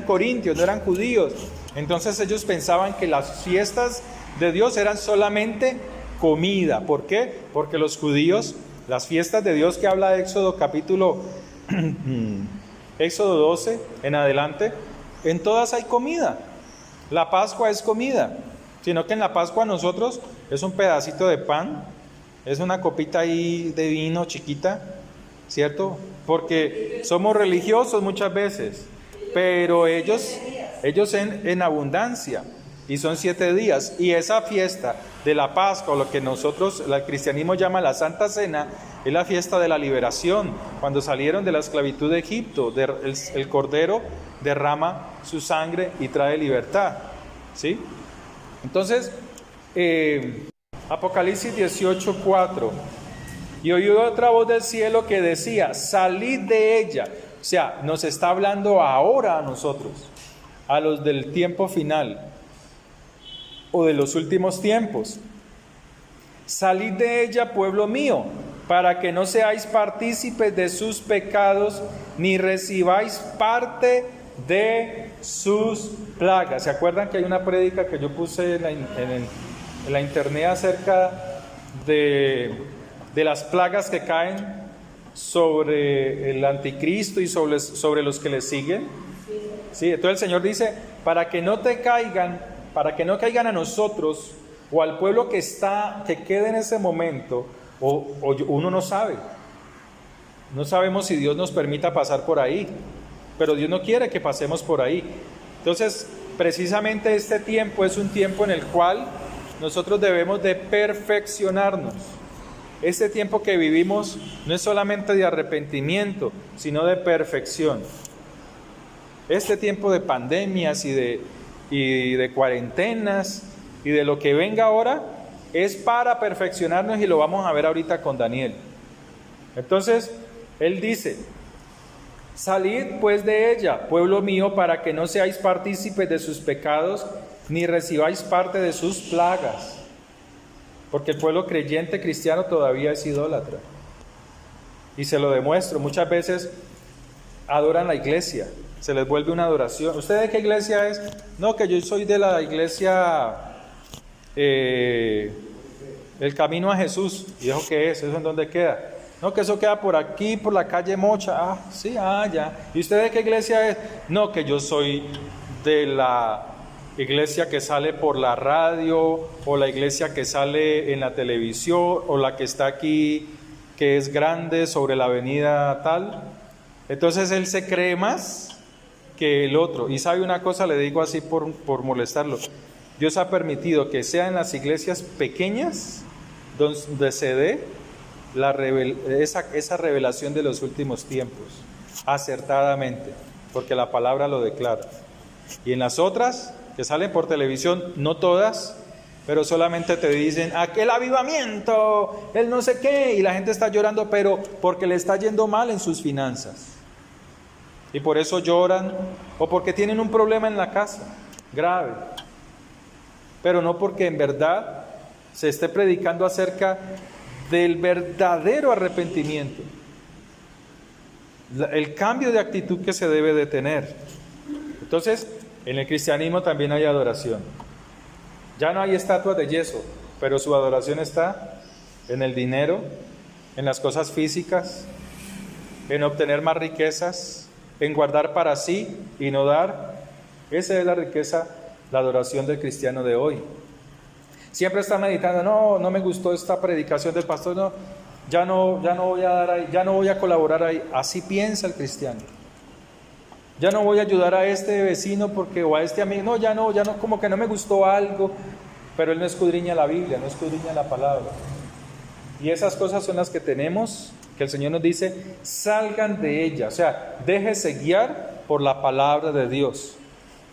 corintios, no eran judíos. Entonces ellos pensaban que las fiestas de Dios eran solamente comida. ¿Por qué? Porque los judíos, las fiestas de Dios que habla Éxodo capítulo Éxodo 12 en adelante, en todas hay comida. La Pascua es comida, sino que en la Pascua nosotros es un pedacito de pan, es una copita ahí de vino chiquita, ¿cierto? Porque somos religiosos muchas veces, pero ellos en abundancia, y son 7 días, y esa fiesta de la Pascua, lo que nosotros, el cristianismo llama la Santa Cena, es la fiesta de la liberación, cuando salieron de la esclavitud de Egipto, el Cordero derrama su sangre y trae libertad, ¿sí? Entonces, Apocalipsis 18:4, y oí otra voz del cielo que decía, salid de ella. O sea, nos está hablando ahora a nosotros, a los del tiempo final, o de los últimos tiempos. Salid de ella, pueblo mío, para que no seáis partícipes de sus pecados, ni recibáis parte de sus plagas. ¿Se acuerdan que hay una prédica que yo puse en la internet acerca de las plagas que caen sobre el anticristo y sobre los que le siguen? Sí, entonces el Señor dice, para que no caigan a nosotros o al pueblo que quede en ese momento, o uno no sabe. No sabemos si Dios nos permita pasar por ahí, pero Dios no quiere que pasemos por ahí. Entonces, precisamente este tiempo es un tiempo en el cual nosotros debemos de perfeccionarnos. Este tiempo que vivimos no es solamente de arrepentimiento, sino de perfección. Este tiempo de pandemias y de cuarentenas y de lo que venga ahora es para perfeccionarnos, y lo vamos a ver ahorita con Daniel. Entonces, él dice, salid pues de ella, pueblo mío, para que no seáis partícipes de sus pecados, ni recibáis parte de sus plagas. Porque el pueblo creyente cristiano todavía es idólatra. Y se lo demuestro. Muchas veces adoran la iglesia, se les vuelve una adoración. ¿Usted de qué iglesia es? No, que yo soy de la iglesia El Camino a Jesús. ¿Y eso qué es? ¿Eso en dónde queda? No, que eso queda por aquí, por la calle Mocha. Ah, sí, ya. ¿Y usted de qué iglesia es? No, que yo soy de la iglesia que sale por la radio, o la iglesia que sale en la televisión, o la que está aquí, que es grande sobre la avenida tal. Entonces él se cree más que el otro. Y sabe una cosa, le digo así por molestarlo. Dios ha permitido que sea en las iglesias pequeñas donde se dé esa revelación de los últimos tiempos, acertadamente, porque la palabra lo declara. Y en las otras, que salen por televisión, no todas, pero solamente te dicen, aquel avivamiento, el no sé qué, y la gente está llorando, pero porque le está yendo mal en sus finanzas. Y por eso lloran, o porque tienen un problema en la casa, grave. Pero no porque en verdad se esté predicando acerca del verdadero arrepentimiento, el cambio de actitud que se debe de tener. Entonces, en el cristianismo también hay adoración. Ya no hay estatuas de yeso, pero su adoración está en el dinero, en las cosas físicas, en obtener más riquezas, en guardar para sí y no dar. Esa es la riqueza, la adoración del cristiano de hoy. Siempre está meditando, no me gustó esta predicación del pastor, no, ya no voy a dar ahí, ya no voy a colaborar ahí. Así piensa el cristiano. Ya no voy a ayudar a este vecino porque, o a este amigo, ya no, como que no me gustó algo, pero él no escudriña la Biblia, no escudriña la palabra. Y esas cosas son las que tenemos, que el Señor nos dice, salgan de ella, o sea, déjese guiar por la palabra de Dios.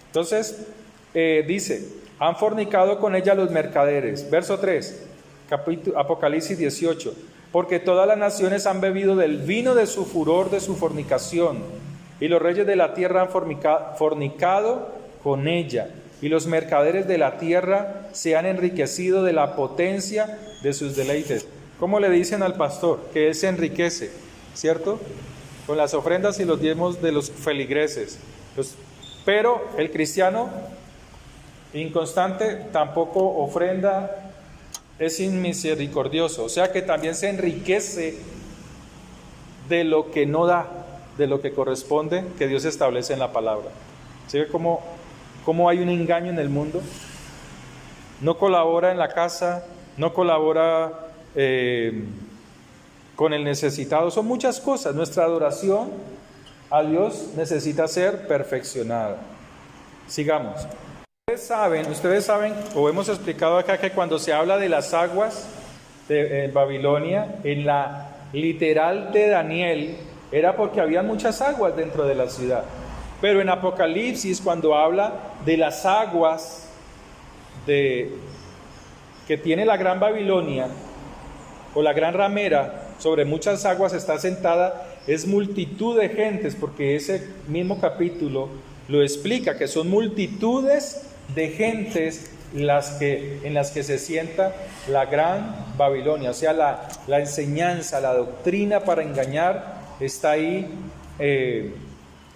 Entonces, dice, han fornicado con ella los mercaderes. Verso 3, Apocalipsis 18, porque todas las naciones han bebido del vino de su furor, de su fornicación, y los reyes de la tierra han fornicado con ella, y los mercaderes de la tierra se han enriquecido de la potencia de sus deleites. ¿Cómo le dicen al pastor? Que él se enriquece, ¿cierto? Con las ofrendas y los diezmos de los feligreses. Pero el cristiano inconstante tampoco ofrenda, es inmisericordioso, o sea que también se enriquece de lo que no da, de lo que corresponde, que Dios establece en la palabra. ¿Sí ve cómo hay un engaño en el mundo? No colabora en la casa, no colabora con el necesitado, son muchas cosas. Nuestra adoración a Dios necesita ser perfeccionada. Sigamos. Ustedes saben, o hemos explicado acá, que cuando se habla de las aguas de Babilonia, en la literal de Daniel, era porque había muchas aguas dentro de la ciudad. Pero en Apocalipsis, cuando habla de las aguas que tiene la gran Babilonia, o la gran ramera, sobre muchas aguas está sentada, es multitud de gentes, porque ese mismo capítulo lo explica, que son multitudes de gentes en las que se sienta la gran Babilonia. O sea, la enseñanza, la doctrina para engañar está ahí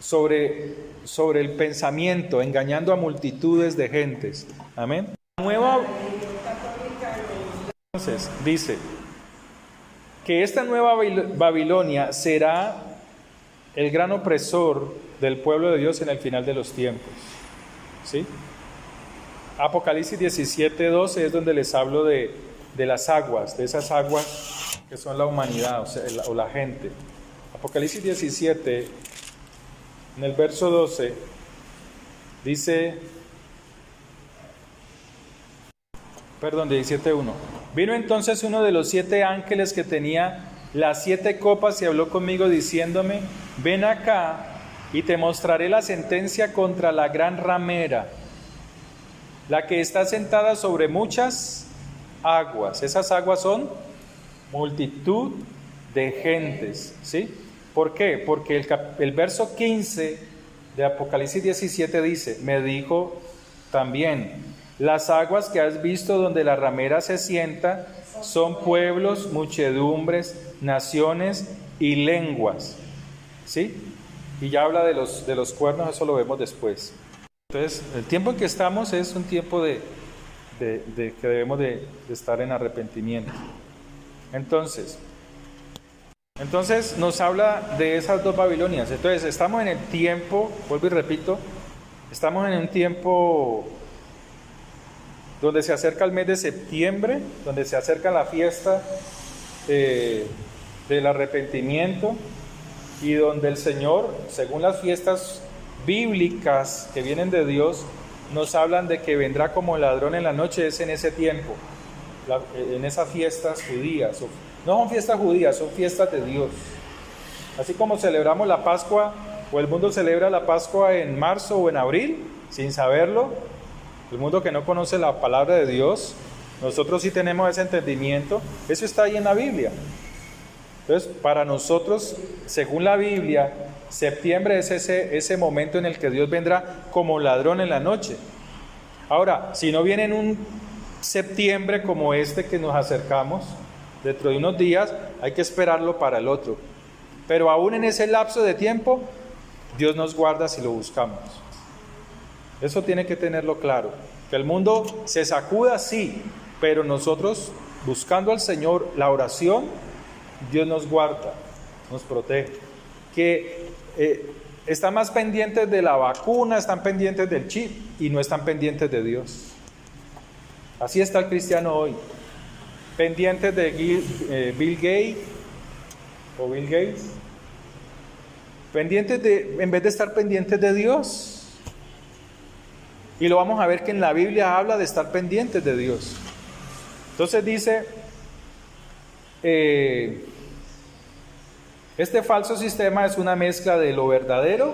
sobre el pensamiento, engañando a multitudes de gentes. Amén. Entonces, dice que esta nueva Babilonia será el gran opresor del pueblo de Dios en el final de los tiempos. ¿Sí? Apocalipsis 17:12 es donde les hablo de las aguas, de esas aguas que son la humanidad, o la gente. Apocalipsis 17, en el verso 12, dice, 17:1. Vino entonces uno de los 7 ángeles que tenía las 7 copas y habló conmigo diciéndome, ven acá y te mostraré la sentencia contra la gran ramera, la que está sentada sobre muchas aguas. Esas aguas son multitud de gentes, ¿sí? ¿Por qué? Porque el verso 15 de Apocalipsis 17 dice, me dijo también, las aguas que has visto donde la ramera se sienta son pueblos, muchedumbres, naciones y lenguas, ¿sí? y ya habla de los cuernos, eso lo vemos después. Entonces, el tiempo en que estamos es un tiempo de que debemos de estar en arrepentimiento. Entonces nos habla de esas dos Babilonias. Entonces, estamos en el tiempo, vuelvo y repito, estamos en un tiempo donde se acerca el mes de septiembre, donde se acerca la fiesta del arrepentimiento, y donde el Señor, según las fiestas bíblicas que vienen de Dios, nos hablan de que vendrá como ladrón en la noche. Es en ese tiempo, en esas fiestas judías. No son fiestas judías, son fiestas de Dios. Así como celebramos la Pascua, o el mundo celebra la Pascua en marzo o en abril, sin saberlo, el mundo que no conoce la palabra de Dios, nosotros sí tenemos ese entendimiento. Eso está ahí en la Biblia. Entonces, para nosotros, según la Biblia, septiembre es ese momento en el que Dios vendrá como ladrón en la noche. Ahora, si no viene en un septiembre como este que nos acercamos, dentro de unos días, hay que esperarlo para el otro. Pero aún en ese lapso de tiempo, Dios nos guarda si lo buscamos. Eso tiene que tenerlo claro. Que el mundo se sacuda, sí, pero nosotros, buscando al Señor, la oración, Dios nos guarda, nos protege. Que están más pendientes de la vacuna, están pendientes del chip y no están pendientes de Dios. Así está el cristiano hoy, pendientes de Bill Gates, pendientes en vez de estar pendientes de Dios. Y lo vamos a ver que en la Biblia habla de estar pendientes de Dios. Entonces dice, este falso sistema es una mezcla de lo verdadero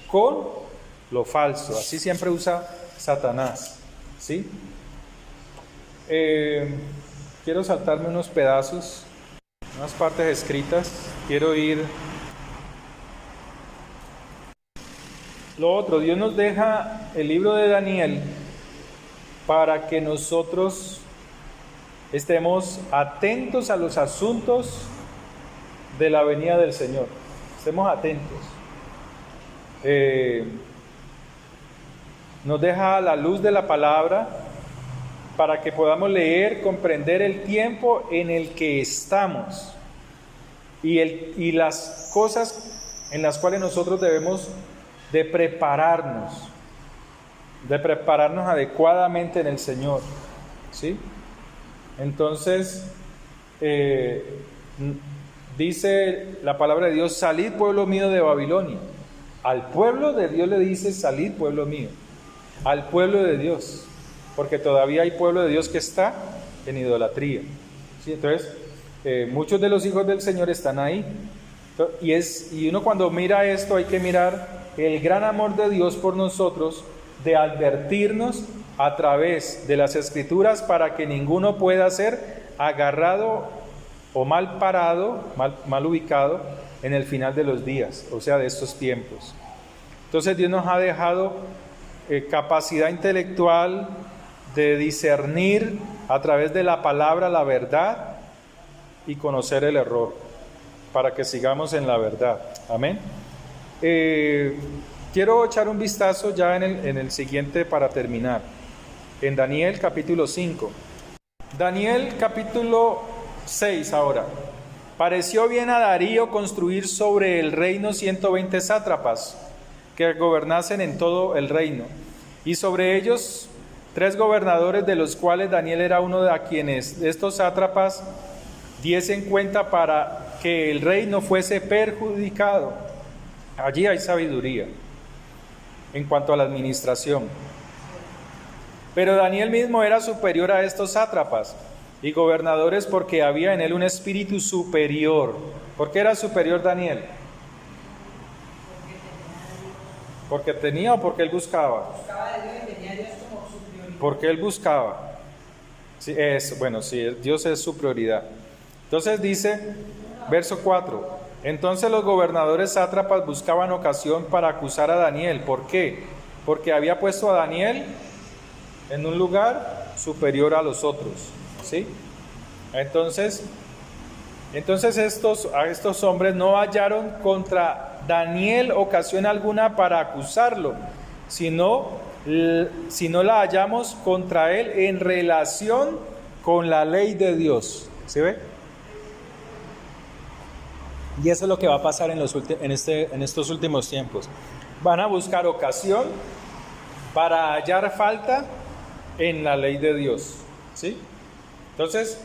con lo falso. Así siempre usa Satanás, ¿sí? Quiero saltarme unos pedazos, unas partes escritas. Quiero ir. Lo otro, Dios nos deja el libro de Daniel para que nosotros estemos atentos a los asuntos de la venida del Señor. Estemos atentos. Nos deja la luz de la palabra para que podamos leer, comprender el tiempo en el que estamos y las cosas en las cuales nosotros debemos de prepararnos adecuadamente en el Señor, ¿sí? Entonces, dice la palabra de Dios, salid pueblo mío de Babilonia. Al pueblo de Dios le dice, salid pueblo mío. Al pueblo de Dios, porque todavía hay pueblo de Dios que está en idolatría, ¿sí? Entonces, muchos de los hijos del Señor están ahí. Y uno cuando mira esto, hay que mirar el gran amor de Dios por nosotros, de advertirnos a través de las Escrituras para que ninguno pueda ser agarrado o mal parado, mal ubicado en el final de los días, o sea, de estos tiempos. Entonces Dios nos ha dejado capacidad intelectual de discernir a través de la palabra la verdad y conocer el error, para que sigamos en la verdad. Amén. Quiero echar un vistazo ya en el siguiente para terminar, en Daniel capítulo 5. Daniel capítulo 6 ahora. Pareció bien a Darío construir sobre el reino 120 sátrapas que gobernasen en todo el reino, y sobre ellos 3 gobernadores, de los cuales Daniel era uno de quienes estos sátrapas diesen cuenta para que el rey no fuese perjudicado. Allí hay sabiduría en cuanto a la administración. Pero Daniel mismo era superior a estos sátrapas y gobernadores, porque había en él un espíritu superior. ¿Por qué era superior Daniel? ¿Porque tenía o porque él buscaba? Buscaba de Dios y tenía a Dios como su prioridad. Porque él buscaba. Sí, Dios es su prioridad. Entonces dice, verso 4, entonces los gobernadores sátrapas buscaban ocasión para acusar a Daniel. ¿Por qué? Porque había puesto a Daniel en un lugar superior a los otros, ¿sí? Entonces estos hombres no hallaron contra Daniel ocasión alguna para acusarlo, sino la hallamos contra él en relación con la ley de Dios. ¿Sí ve? Y eso es lo que va a pasar en estos últimos tiempos. Van a buscar ocasión para hallar falta en la ley de Dios. ¿Sí? Entonces,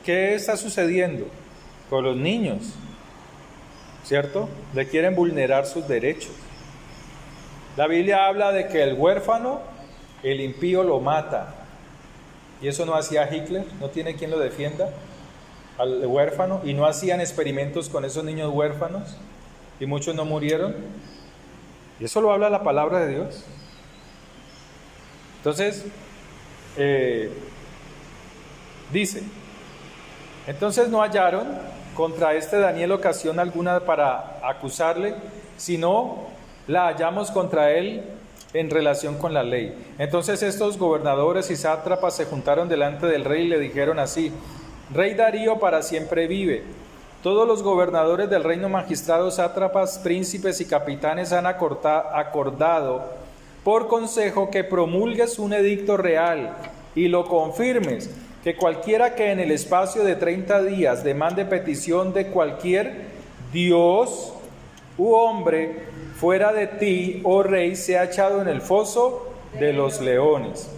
¿qué está sucediendo con los niños? ¿Cierto? Le quieren vulnerar sus derechos. La Biblia habla de que el huérfano, el impío lo mata. Y eso no hacía Hitler, no tiene quien lo defienda al huérfano, y no hacían experimentos con esos niños huérfanos, y muchos no murieron. Y eso lo habla la palabra de Dios. Entonces, dice, entonces no hallaron contra este Daniel ocasión alguna para acusarle, sino la hallamos contra él en relación con la ley. Entonces estos gobernadores y sátrapas se juntaron delante del rey y le dijeron así: Rey Darío para siempre vive. Todos los gobernadores del reino, magistrados, sátrapas, príncipes y capitanes han acordado por consejo que promulgues un edicto real y lo confirmes, que cualquiera que en el espacio de 30 días demande petición de cualquier dios u hombre fuera de ti, oh rey, sea echado en el foso de los leones.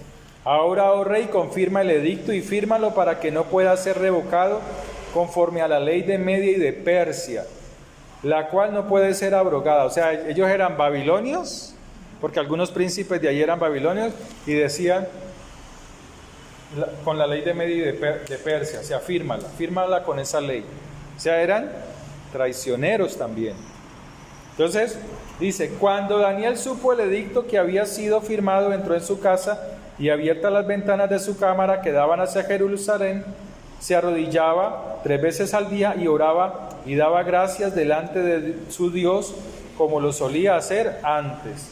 Ahora, oh rey, confirma el edicto y fírmalo para que no pueda ser revocado conforme a la ley de Media y de Persia, la cual no puede ser abrogada. O sea, ellos eran babilonios, porque algunos príncipes de allí eran babilonios, y decían, con la ley de Media y de Persia, o sea, fírmala con esa ley. O sea, eran traicioneros también. Entonces, dice, cuando Daniel supo el edicto que había sido firmado, entró en su casa y abiertas las ventanas de su cámara que daban hacia Jerusalén, se arrodillaba 3 veces al día y oraba y daba gracias delante de su Dios como lo solía hacer antes.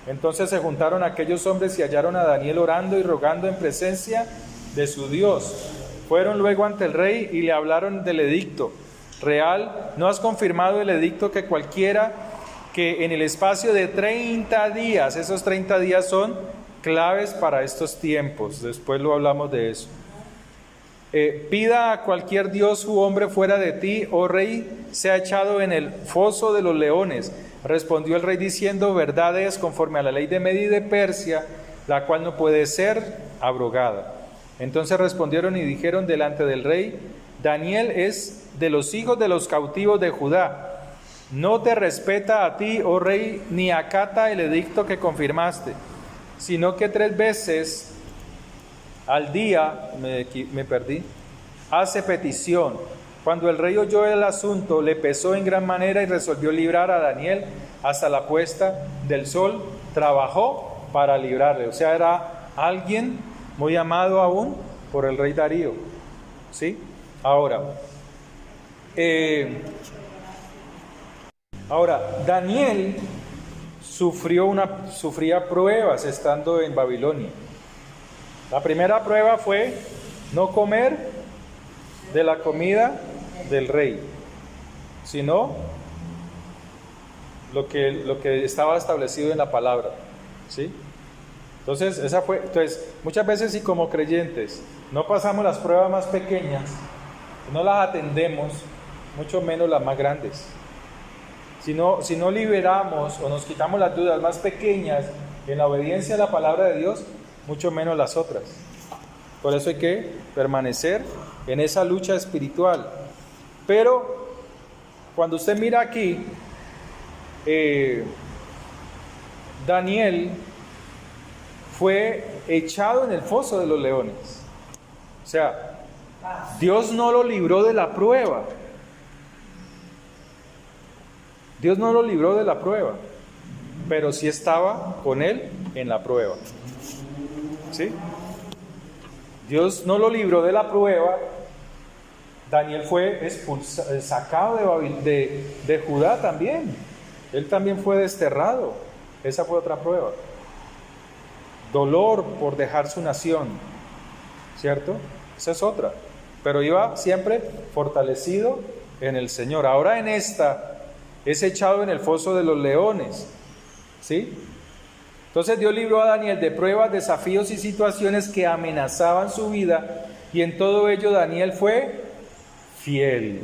Entonces se juntaron aquellos hombres y hallaron a Daniel orando y rogando en presencia de su Dios. Fueron luego ante el rey y le hablaron del edicto real. ¿No has confirmado el edicto que cualquiera que en el espacio de 30 días, esos 30 días son claves para estos tiempos, después lo hablamos de eso, pida a cualquier dios u hombre fuera de ti, oh rey, sea echado en el foso de los leones? Respondió el rey diciendo, verdad es, conforme a la ley de Media y de Persia, la cual no puede ser abrogada. Entonces respondieron y dijeron delante del rey, Daniel es de los hijos de los cautivos de Judá. No te respeta a ti, oh rey, ni acata el edicto que confirmaste, sino que 3 veces al día, hace petición. Cuando el rey oyó el asunto, le pesó en gran manera y resolvió librar a Daniel hasta la puesta del sol. Trabajó para librarle. O sea, era alguien muy amado aún por el rey Darío. ¿Sí? Ahora, Daniel sufría pruebas estando en Babilonia. La primera prueba fue no comer de la comida del rey, sino lo que estaba establecido en la palabra, ¿sí? Entonces, muchas veces si como creyentes no pasamos las pruebas más pequeñas, no las atendemos, mucho menos las más grandes. Si no liberamos o nos quitamos las dudas más pequeñas en la obediencia a la palabra de Dios, mucho menos las otras. Por eso hay que permanecer en esa lucha espiritual. Pero cuando usted mira aquí, Daniel fue echado en el foso de los leones. O sea, Dios no lo libró de la prueba. Dios no lo libró de la prueba, pero sí estaba con él en la prueba. ¿Sí? Dios no lo libró de la prueba. Daniel fue sacado de Judá también. Él también fue desterrado. Esa fue otra prueba. Dolor por dejar su nación, ¿cierto? Esa es otra. Pero iba siempre fortalecido en el Señor. Ahora en esta es echado en el foso de los leones. ¿Sí? Entonces Dios libró a Daniel de pruebas, desafíos y situaciones que amenazaban su vida, y en todo ello Daniel fue fiel.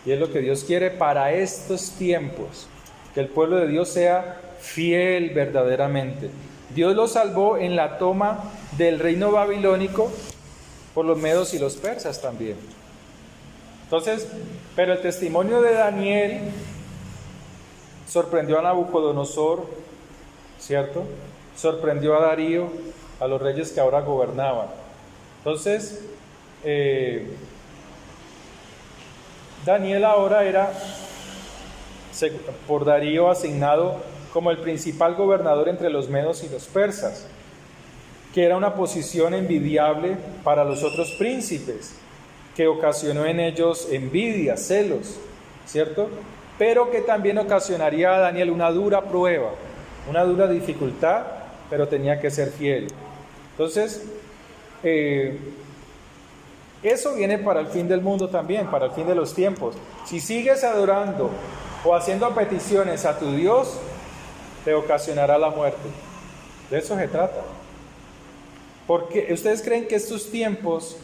Y es lo que Dios quiere para estos tiempos, que el pueblo de Dios sea fiel verdaderamente. Dios lo salvó en la toma del reino babilónico por los medos y los persas también. Entonces, pero el testimonio de Daniel sorprendió a Nabucodonosor, ¿cierto? Sorprendió a Darío, a los reyes que ahora gobernaban. Entonces, Daniel ahora era, por Darío, asignado como el principal gobernador entre los medos y los persas, que era una posición envidiable para los otros príncipes, que ocasionó en ellos envidia, celos, ¿cierto? Pero que también ocasionaría a Daniel una dura prueba, una dura dificultad, pero tenía que ser fiel. Entonces, eso viene para el fin del mundo también, para el fin de los tiempos. Si sigues adorando o haciendo peticiones a tu Dios, te ocasionará la muerte. De eso se trata. Porque ustedes creen que estos tiempos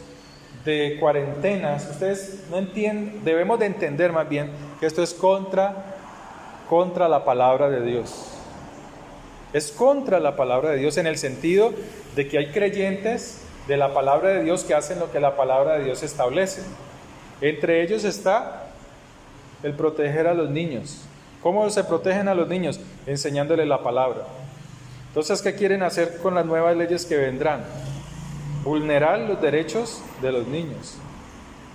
de cuarentenas, ustedes no entienden, debemos de entender más bien que esto es contra la palabra de Dios. Es contra la palabra de Dios en el sentido de que hay creyentes de la palabra de Dios que hacen lo que la palabra de Dios establece. Entre ellos está el proteger a los niños. ¿Cómo se protegen a los niños? Enseñándoles la palabra. Entonces, ¿qué quieren hacer con las nuevas leyes que vendrán? Vulnerar los derechos de los niños.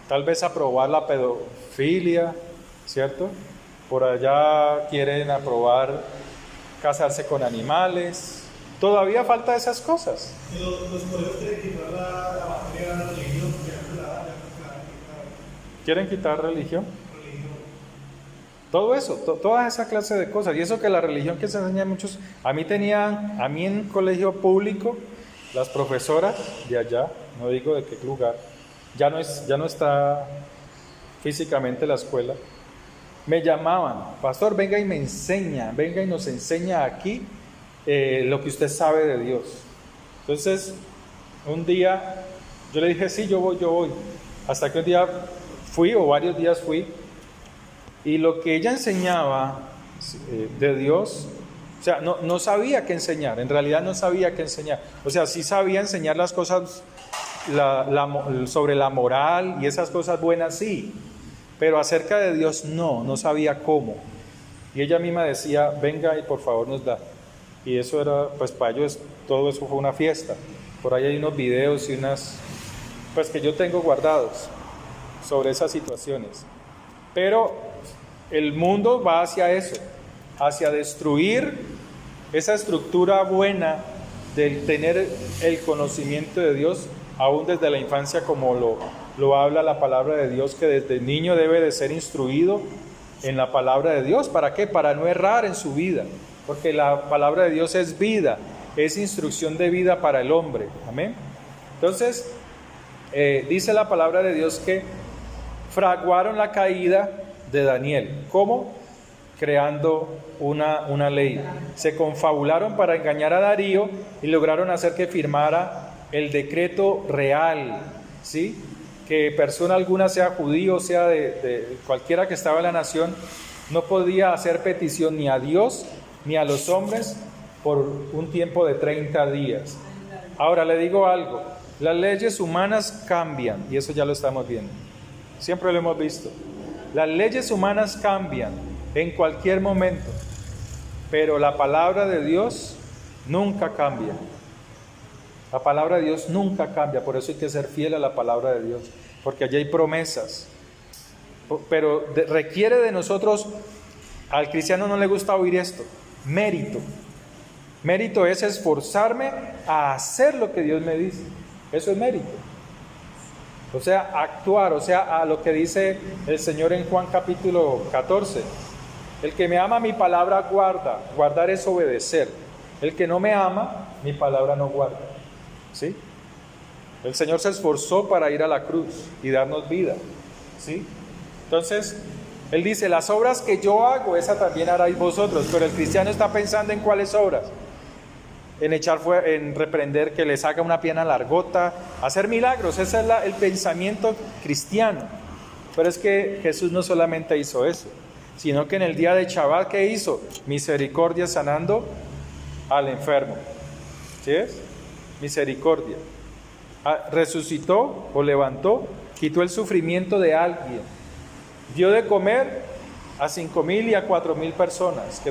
Tal vez aprobar la pedofilia, ¿cierto? Por allá quieren aprobar casarse con animales. Todavía falta esas cosas. Los colegios quieren quitar la materia de la religión. ¿Quieren quitar religión? Todo eso, toda esa clase de cosas. Y eso que la religión que se enseña a muchos, a mí en colegio público, las profesoras de allá, no digo de qué lugar, ya no está físicamente la escuela, me llamaban, pastor, venga y me enseña, venga y nos enseña aquí lo que usted sabe de Dios. Entonces, un día yo le dije, sí, yo voy. Hasta que un día fui, o varios días fui, y lo que ella enseñaba de Dios, o sea, no sabía qué enseñar, en realidad no sabía qué enseñar. O sea, sí sabía enseñar las cosas sobre la moral y esas cosas buenas, sí, pero acerca de Dios no sabía cómo. Y ella misma decía, venga y por favor nos da. Y eso era, pues para ellos, todo eso fue una fiesta. Por ahí hay unos videos y unas, pues que yo tengo guardados sobre esas situaciones. Pero el mundo va hacia eso, hacia destruir esa estructura buena del tener el conocimiento de Dios, aún desde la infancia, como lo habla la palabra de Dios, que desde niño debe de ser instruido en la palabra de Dios. ¿Para qué? Para no errar en su vida, porque la palabra de Dios es vida, es instrucción de vida para el hombre. Amén. Entonces, dice la palabra de Dios que fraguaron la caída de Daniel. ¿Cómo? Creando una ley. Se confabularon para engañar a Darío y lograron hacer que firmara el decreto real, ¿sí? Que persona alguna, sea judío, sea de cualquiera que estaba en la nación, no podía hacer petición ni a Dios ni a los hombres por un tiempo de 30 días. Ahora le digo algo, las leyes humanas cambian, y eso ya lo estamos viendo, siempre lo hemos visto. Las leyes humanas cambian en cualquier momento, pero la palabra de Dios nunca cambia. La palabra de Dios nunca cambia, por eso hay que ser fiel a la palabra de Dios, porque allí hay promesas. Pero requiere de nosotros, al cristiano no le gusta oír esto, mérito. Mérito es esforzarme a hacer lo que Dios me dice, eso es mérito. O sea, actuar, o sea, a lo que dice el Señor en Juan capítulo 14. El que me ama mi palabra guarda, guardar es obedecer. El que no me ama, mi palabra no guarda. ¿Sí? El Señor se esforzó para ir a la cruz y darnos vida. ¿Sí? Entonces, Él dice, las obras que yo hago, esa también haráis vosotros. Pero el cristiano está pensando en cuáles obras. En echar fuera, en reprender que les haga una pierna largota, hacer milagros. Ese es el pensamiento cristiano. Pero es que Jesús no solamente hizo eso, sino que en el día de Shabbat, ¿qué hizo? Misericordia sanando al enfermo. ¿Sí es? Misericordia. Resucitó o levantó, quitó el sufrimiento de alguien. Dio de comer a 5,000 y a 4,000 personas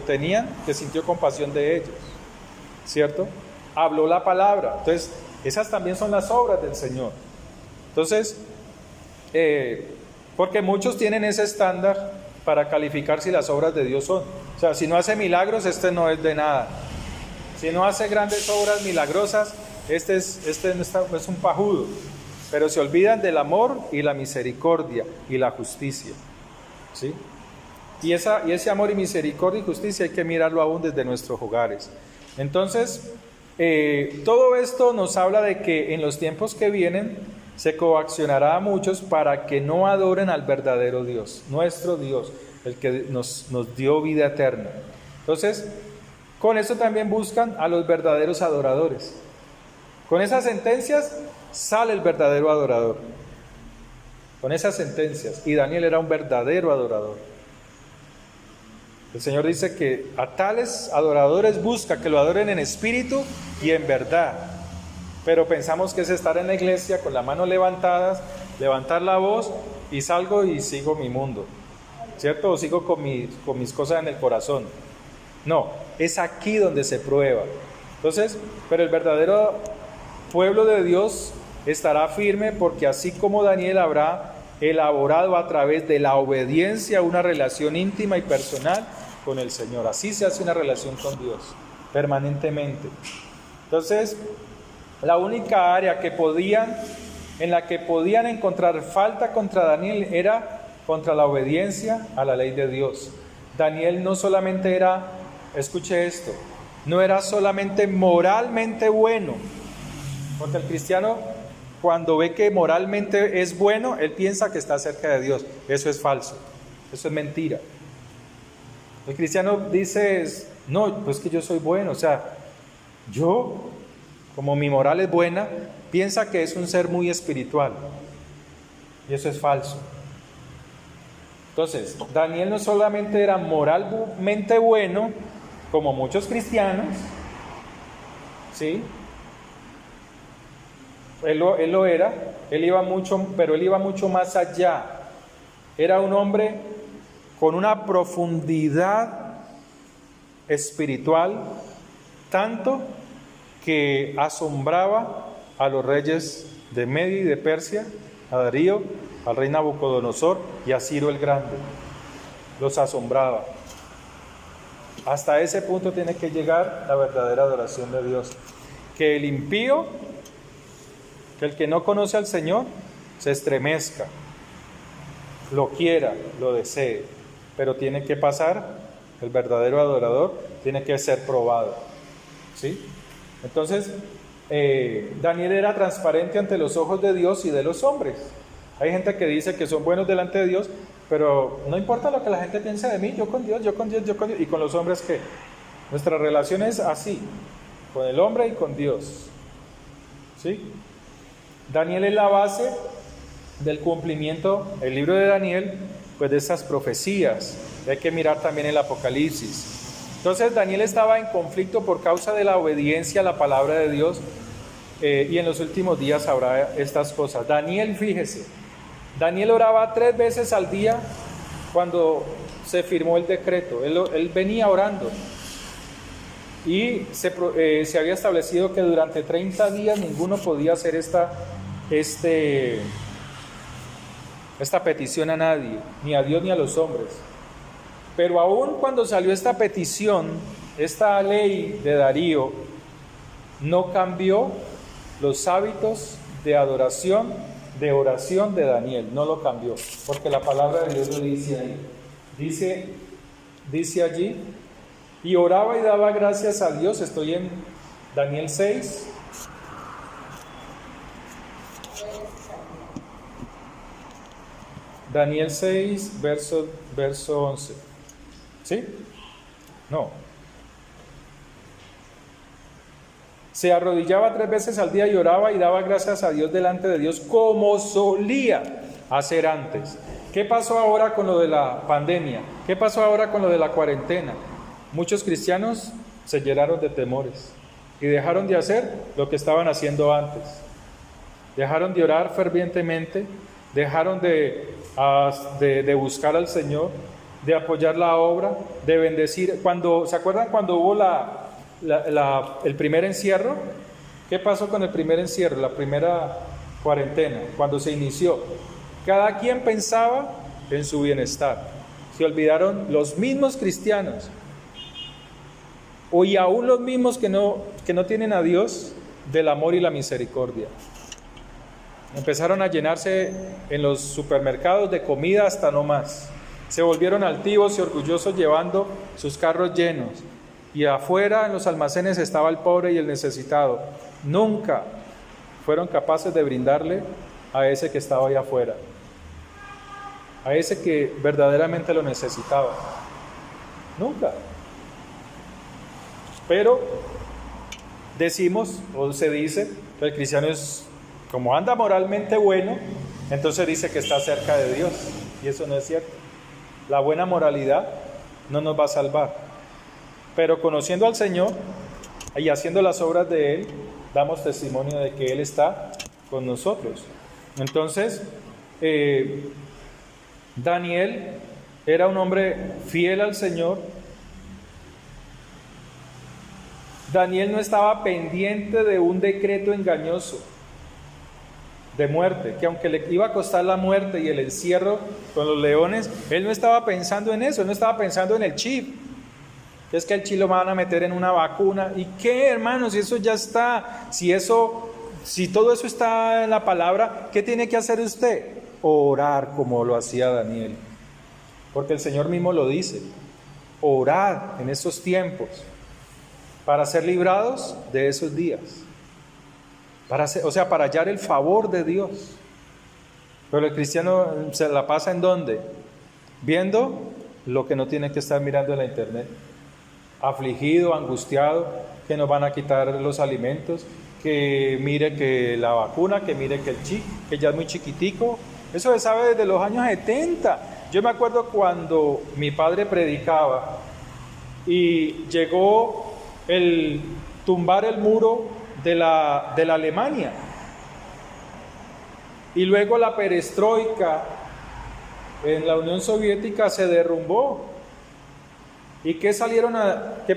que sintió compasión de ellos. ¿Cierto? Habló la palabra. Entonces, esas también son las obras del Señor. Entonces, porque muchos tienen ese estándar para calificar si las obras de Dios son. O sea, si no hace milagros, este no es de nada. Si no hace grandes obras milagrosas, este es un pajudo. Pero se olvidan del amor y la misericordia y la justicia. ¿Sí? Y ese amor y misericordia y justicia hay que mirarlo aún desde nuestros hogares. Entonces, todo esto nos habla de que en los tiempos que vienen se coaccionará a muchos para que no adoren al verdadero Dios, nuestro Dios, el que nos dio vida eterna. Entonces, con eso también buscan a los verdaderos adoradores. Con esas sentencias sale el verdadero adorador. Con esas sentencias. Y Daniel era un verdadero adorador. El Señor dice que a tales adoradores busca que lo adoren en espíritu y en verdad. Pero pensamos que es estar en la iglesia con las manos levantadas, levantar la voz y salgo y sigo mi mundo, ¿cierto? O sigo con mis cosas en el corazón. No, es aquí donde se prueba. Entonces, pero el verdadero pueblo de Dios estará firme porque así como Daniel habrá elaborado a través de la obediencia una relación íntima y personal con el Señor. Así se hace una relación con Dios, permanentemente. Entonces, la única área en la que podían encontrar falta contra Daniel era contra la obediencia a la ley de Dios. Daniel no solamente era, escuche esto, no era solamente moralmente bueno, porque el cristiano cuando ve que moralmente es bueno, él piensa que está cerca de Dios. Eso es falso, eso es mentira. El cristiano dice, no, pues que yo soy bueno, o sea, yo, como mi moral es buena, piensa que es un ser muy espiritual. Y eso es falso. Entonces, Daniel no solamente era moralmente bueno, como muchos cristianos, ¿sí? Él lo era, pero él iba mucho más allá. Era un hombre con una profundidad espiritual, tanto que asombraba a los reyes de Media y de Persia, a Darío, al rey Nabucodonosor y a Ciro el Grande. Los asombraba. Hasta ese punto tiene que llegar la verdadera adoración de Dios. Que el impío, que el que no conoce al Señor, se estremezca, lo quiera, lo desee, pero tiene que pasar, el verdadero adorador tiene que ser probado, ¿sí? Entonces, Daniel era transparente ante los ojos de Dios y de los hombres. Hay gente que dice que son buenos delante de Dios, pero no importa lo que la gente piense de mí, yo con Dios, y con los hombres, ¿qué? Nuestra relación es así, con el hombre y con Dios, ¿sí? Daniel es la base del cumplimiento, el libro de Daniel, pues de estas profecías. Hay que mirar también el Apocalipsis. Entonces Daniel estaba en conflicto por causa de la obediencia a la palabra de Dios, y en los últimos días habrá estas cosas. Daniel, fíjese, Daniel oraba 3 veces al día cuando se firmó el decreto. Él venía orando. Y se había establecido que durante 30 días ninguno podía hacer esta petición a nadie, ni a Dios ni a los hombres. Pero aún cuando salió esta petición, esta ley de Darío, no cambió los hábitos de adoración, de oración de Daniel, no lo cambió, porque la palabra de Dios lo dice ahí. Dice allí, y oraba y daba gracias a Dios. Estoy en Daniel 6. Daniel 6, verso 11. ¿Sí? No. Se arrodillaba 3 veces al día y oraba y daba gracias a Dios delante de Dios como solía hacer antes. ¿Qué pasó ahora con lo de la pandemia? ¿Qué pasó ahora con lo de la cuarentena? Muchos cristianos se llenaron de temores y dejaron de hacer lo que estaban haciendo antes. Dejaron de orar fervientemente, dejaron de buscar al Señor, de apoyar la obra, de bendecir. ¿Se acuerdan cuando hubo el primer encierro? ¿Qué pasó con el primer encierro, la primera cuarentena, cuando se inició? Cada quien pensaba en su bienestar. Se olvidaron los mismos cristianos, y aún los mismos que no tienen a Dios, del amor y la misericordia. Empezaron a llenarse en los supermercados de comida hasta no más. Se volvieron altivos y orgullosos llevando sus carros llenos. Y afuera en los almacenes estaba el pobre y el necesitado. Nunca fueron capaces de brindarle a ese que estaba allá afuera, a ese que verdaderamente lo necesitaba. Nunca. Pero decimos, o se dice, que el cristiano es, como anda moralmente bueno, entonces dice que está cerca de Dios. Y eso no es cierto. La buena moralidad no nos va a salvar. Pero conociendo al Señor y haciendo las obras de Él, damos testimonio de que Él está con nosotros. Entonces, Daniel era un hombre fiel al Señor. Daniel no estaba pendiente de un decreto engañoso de muerte, que aunque le iba a costar la muerte y el encierro con los leones, él no estaba pensando en eso, él no estaba pensando en el chip, que es que el chip lo van a meter en una vacuna. ¿Y qué, hermanos? Si eso ya está, si todo eso está en la palabra, ¿qué tiene que hacer usted? Orar como lo hacía Daniel, porque el Señor mismo lo dice: orad en estos tiempos para ser librados de esos días, para hallar el favor de Dios. Pero el cristiano se la pasa ¿en dónde? Viendo lo que no tiene que estar mirando en la internet, afligido, angustiado, que nos van a quitar los alimentos, que mire que la vacuna, que mire que el chip, que ya es muy chiquitico. Eso se sabe desde los años 70. Yo me acuerdo cuando mi padre predicaba y llegó el tumbar el muro de la Alemania, y luego la perestroika en la Unión Soviética se derrumbó. ¿Y qué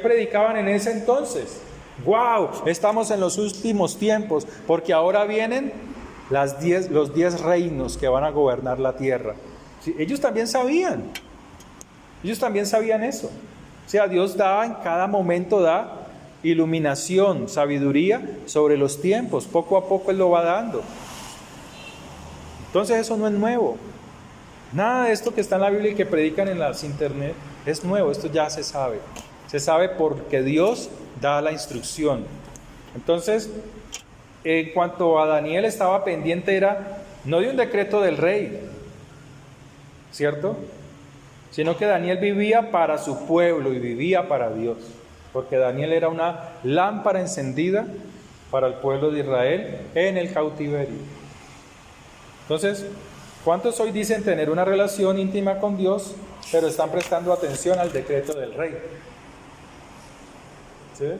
predicaban en ese entonces? ¡Wow! Estamos en los últimos tiempos, porque ahora vienen los 10 reinos que van a gobernar la tierra. Sí, ellos también sabían eso. O sea, Dios en cada momento da iluminación, sabiduría sobre los tiempos. Poco a poco Él lo va dando. Entonces eso no es nuevo. Nada de esto que está en la Biblia y que predican en las internet es nuevo. Esto ya se sabe. Se sabe porque Dios da la instrucción. Entonces, en cuanto a Daniel, estaba pendiente era no de un decreto del rey, ¿cierto? Sino que Daniel vivía para su pueblo y vivía para Dios. Porque Daniel era una lámpara encendida para el pueblo de Israel en el cautiverio. Entonces, ¿cuántos hoy dicen tener una relación íntima con Dios, pero están prestando atención al decreto del rey? ¿Sí?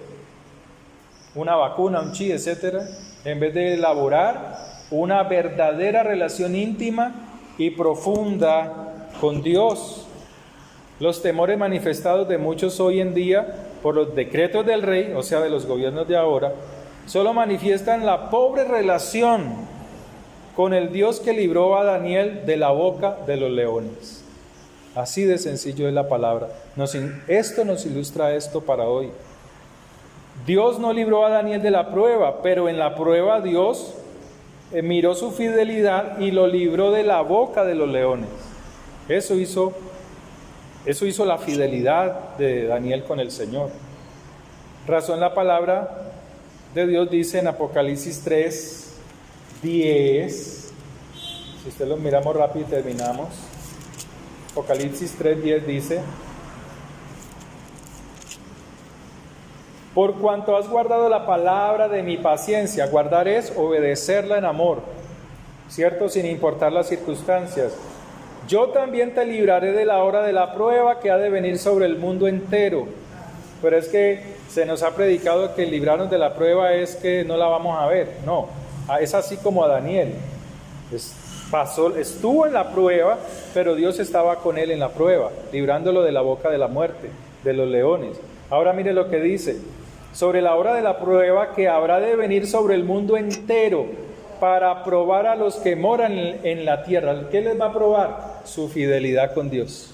Una vacuna, un chi, etcétera, en vez de elaborar una verdadera relación íntima y profunda con Dios. Los temores manifestados de muchos hoy en día por los decretos del rey, o sea, de los gobiernos de ahora, solo manifiestan la pobre relación con el Dios que libró a Daniel de la boca de los leones. Así de sencillo es la palabra. Esto nos ilustra esto para hoy. Dios no libró a Daniel de la prueba, pero en la prueba Dios miró su fidelidad y lo libró de la boca de los leones. Eso hizo la fidelidad de Daniel con el Señor. Razón la palabra de Dios dice en Apocalipsis 3:10: Si usted lo miramos rápido y terminamos. Apocalipsis 3:10 dice: por cuanto has guardado la palabra de mi paciencia. Guardar es obedecerla en amor, ¿cierto? Sin importar las circunstancias. Yo también te libraré de la hora de la prueba que ha de venir sobre el mundo entero. Pero es que se nos ha predicado que librarnos de la prueba es que no la vamos a ver. No, es así como a Daniel. Estuvo en la prueba, pero Dios estaba con él en la prueba, librándolo de la boca de la muerte, de los leones. Ahora mire lo que dice: sobre la hora de la prueba que habrá de venir sobre el mundo entero, para probar a los que moran en la tierra. ¿Qué les va a probar? Su fidelidad con Dios.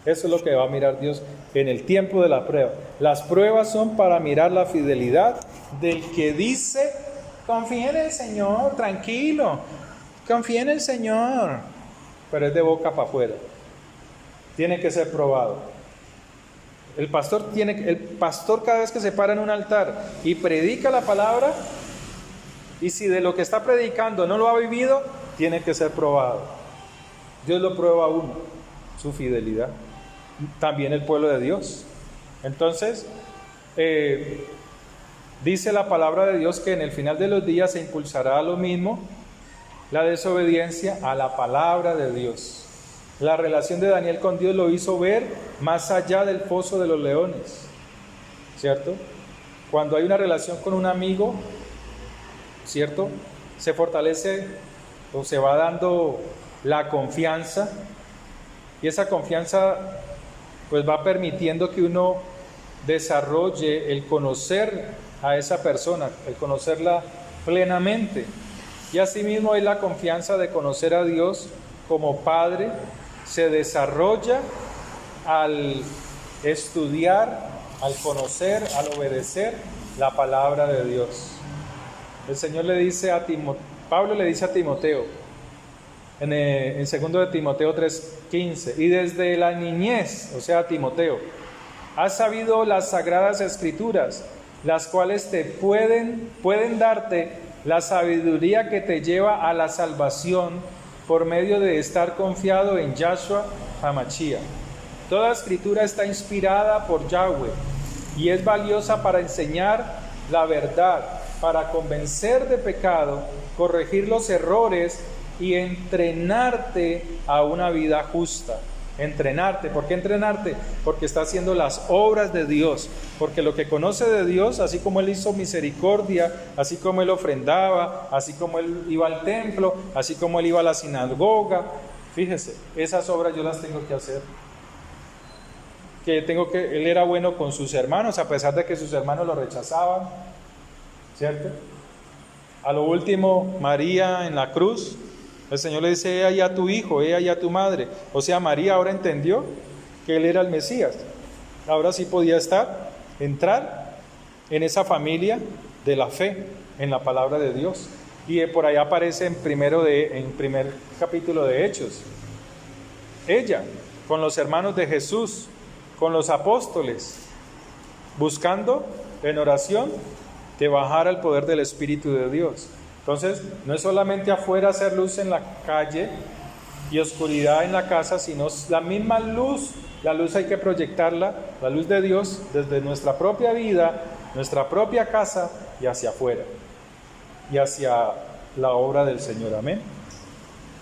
Eso es lo que va a mirar Dios en el tiempo de la prueba. Las pruebas son para mirar la fidelidad del que dice: confía en el Señor, tranquilo, confía en el Señor. Pero es de boca para afuera. Tiene que ser probado. El pastor cada vez que se para en un altar y predica la palabra, y si de lo que está predicando no lo ha vivido, tiene que ser probado. Dios lo prueba a uno, su fidelidad. También el pueblo de Dios. Entonces, dice la palabra de Dios que en el final de los días se impulsará lo mismo, la desobediencia a la palabra de Dios. La relación de Daniel con Dios lo hizo ver más allá del foso de los leones, ¿cierto? Cuando hay una relación con un amigo, ¿cierto? Se fortalece o se va dando la confianza, y esa confianza pues va permitiendo que uno desarrolle el conocer a esa persona, el conocerla plenamente. Y asimismo es la confianza de conocer a Dios como Padre, se desarrolla al estudiar, al conocer, al obedecer la palabra de Dios. El Señor le dice a Pablo le dice a Timoteo, en 2 de Timoteo 3:15, y desde la niñez, o sea, Timoteo, has sabido las sagradas escrituras, las cuales te pueden darte la sabiduría que te lleva a la salvación por medio de estar confiado en Yahshua HaMashiach. Toda escritura está inspirada por Yahweh y es valiosa para enseñar la verdad, para convencer de pecado, corregir los errores y entrenarte a una vida justa. Entrenarte, ¿por qué entrenarte? Porque está haciendo las obras de Dios, porque lo que conoce de Dios, así como Él hizo misericordia, así como Él ofrendaba, así como Él iba al templo, así como Él iba a la sinagoga, fíjese, esas obras yo las tengo que hacer. Él era bueno con sus hermanos, a pesar de que sus hermanos lo rechazaban, ¿cierto? A lo último, María en la cruz, el Señor le dice: ella ya tu hijo, ella ya tu madre. O sea, María ahora entendió que Él era el Mesías. Ahora sí podía entrar en esa familia de la fe, en la palabra de Dios. Y por ahí aparece en primer capítulo de Hechos. Ella, con los hermanos de Jesús, con los apóstoles, buscando en oración que bajara el poder del Espíritu de Dios. Entonces, no es solamente afuera hacer luz en la calle y oscuridad en la casa, sino la misma luz. La luz hay que proyectarla, la luz de Dios, desde nuestra propia vida, nuestra propia casa y hacia afuera, y hacia la obra del Señor. Amén.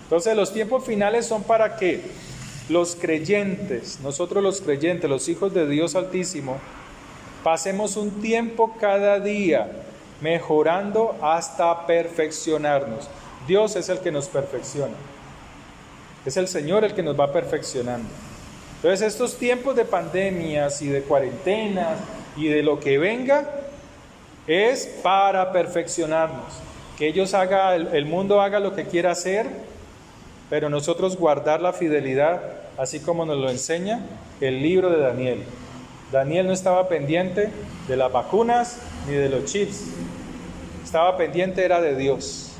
Entonces, los tiempos finales son para que los creyentes, nosotros los creyentes, los hijos de Dios Altísimo, pasemos un tiempo cada día mejorando hasta perfeccionarnos. Dios es el que nos perfecciona. Es el Señor el que nos va perfeccionando. Entonces, estos tiempos de pandemias y de cuarentenas y de lo que venga es para perfeccionarnos. Que el mundo haga lo que quiera hacer, pero nosotros guardar la fidelidad, así como nos lo enseña el libro de Daniel. Daniel no estaba pendiente de las vacunas ni de los chips. Estaba pendiente, era de Dios.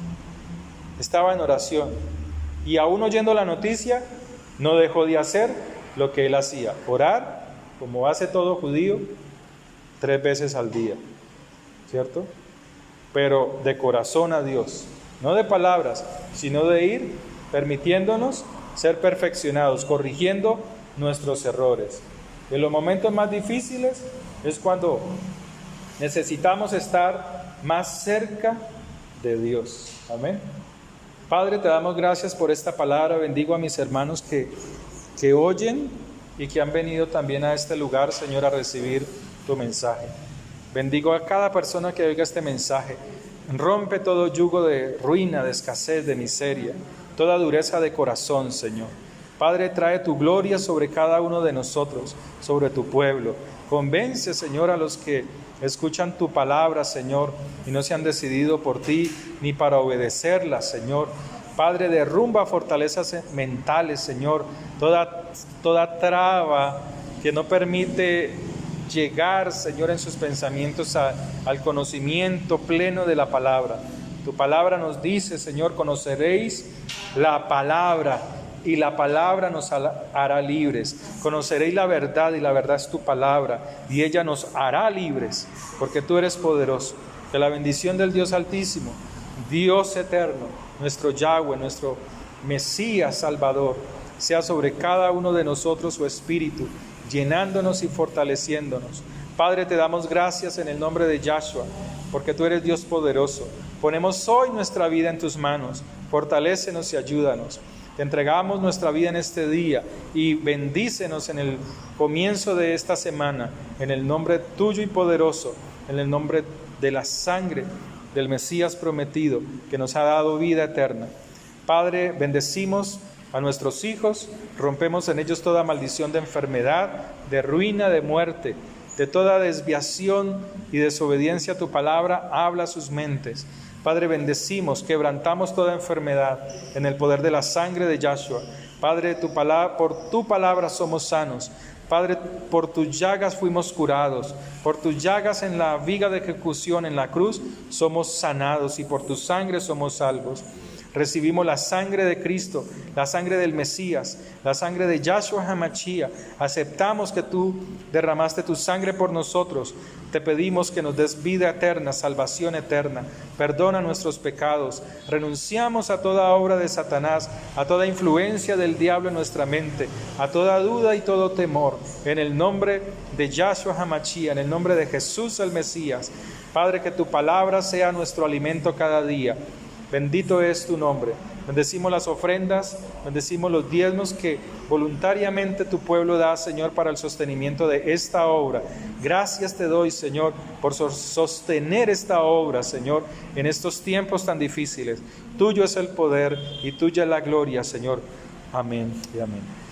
Estaba en oración. Y aún oyendo la noticia, no dejó de hacer lo que él hacía. Orar, como hace todo judío, 3 veces al día. ¿Cierto? Pero de corazón a Dios. No de palabras, sino de ir permitiéndonos ser perfeccionados, corrigiendo nuestros errores. En los momentos más difíciles es cuando necesitamos estar más cerca de Dios. Amén. Padre, te damos gracias por esta palabra. Bendigo a mis hermanos que oyen y que han venido también a este lugar, Señor, a recibir tu mensaje. Bendigo a cada persona que oiga este mensaje. Rompe todo yugo de ruina, de escasez, de miseria, toda dureza de corazón, Señor. Padre, trae tu gloria sobre cada uno de nosotros, sobre tu pueblo. Convence, Señor, a los que escuchan tu palabra, Señor, y no se han decidido por ti ni para obedecerla, Señor. Padre, derrumba fortalezas mentales, Señor, toda traba que no permite llegar, Señor, en sus pensamientos al conocimiento pleno de la palabra. Tu palabra nos dice, Señor, conoceréis la palabra y la palabra nos hará libres. Conoceréis la verdad y la verdad es tu palabra y ella nos hará libres porque tú eres poderoso. Que la bendición del Dios Altísimo, Dios eterno, nuestro Yahweh, nuestro Mesías Salvador, sea sobre cada uno de nosotros su espíritu, llenándonos y fortaleciéndonos. Padre, te damos gracias en el nombre de Yahshua, porque tú eres Dios poderoso. Ponemos hoy nuestra vida en tus manos, fortalécenos y ayúdanos. Te entregamos nuestra vida en este día y bendícenos en el comienzo de esta semana, en el nombre tuyo y poderoso, en el nombre de la sangre del Mesías prometido, que nos ha dado vida eterna. Padre, bendecimos a nuestros hijos, rompemos en ellos toda maldición de enfermedad, de ruina, de muerte, de toda desviación y desobediencia a tu palabra. Habla a sus mentes. Padre, bendecimos, quebrantamos toda enfermedad en el poder de la sangre de Yahshua. Padre, por tu palabra somos sanos. Padre, por tus llagas fuimos curados. Por tus llagas en la viga de ejecución en la cruz somos sanados y por tu sangre somos salvos. Recibimos la sangre de Cristo, la sangre del Mesías, la sangre de Yahshua HaMashiach. Aceptamos que tú derramaste tu sangre por nosotros. Te pedimos que nos des vida eterna, salvación eterna. Perdona nuestros pecados. Renunciamos a toda obra de Satanás, a toda influencia del diablo en nuestra mente, a toda duda y todo temor. En el nombre de Yahshua HaMashiach, en el nombre de Jesús el Mesías. Padre, que tu palabra sea nuestro alimento cada día. Bendito es tu nombre. Bendecimos las ofrendas, bendecimos los diezmos que voluntariamente tu pueblo da, Señor, para el sostenimiento de esta obra. Gracias te doy, Señor, por sostener esta obra, Señor, en estos tiempos tan difíciles. Tuyo es el poder y tuya es la gloria, Señor. Amén y amén.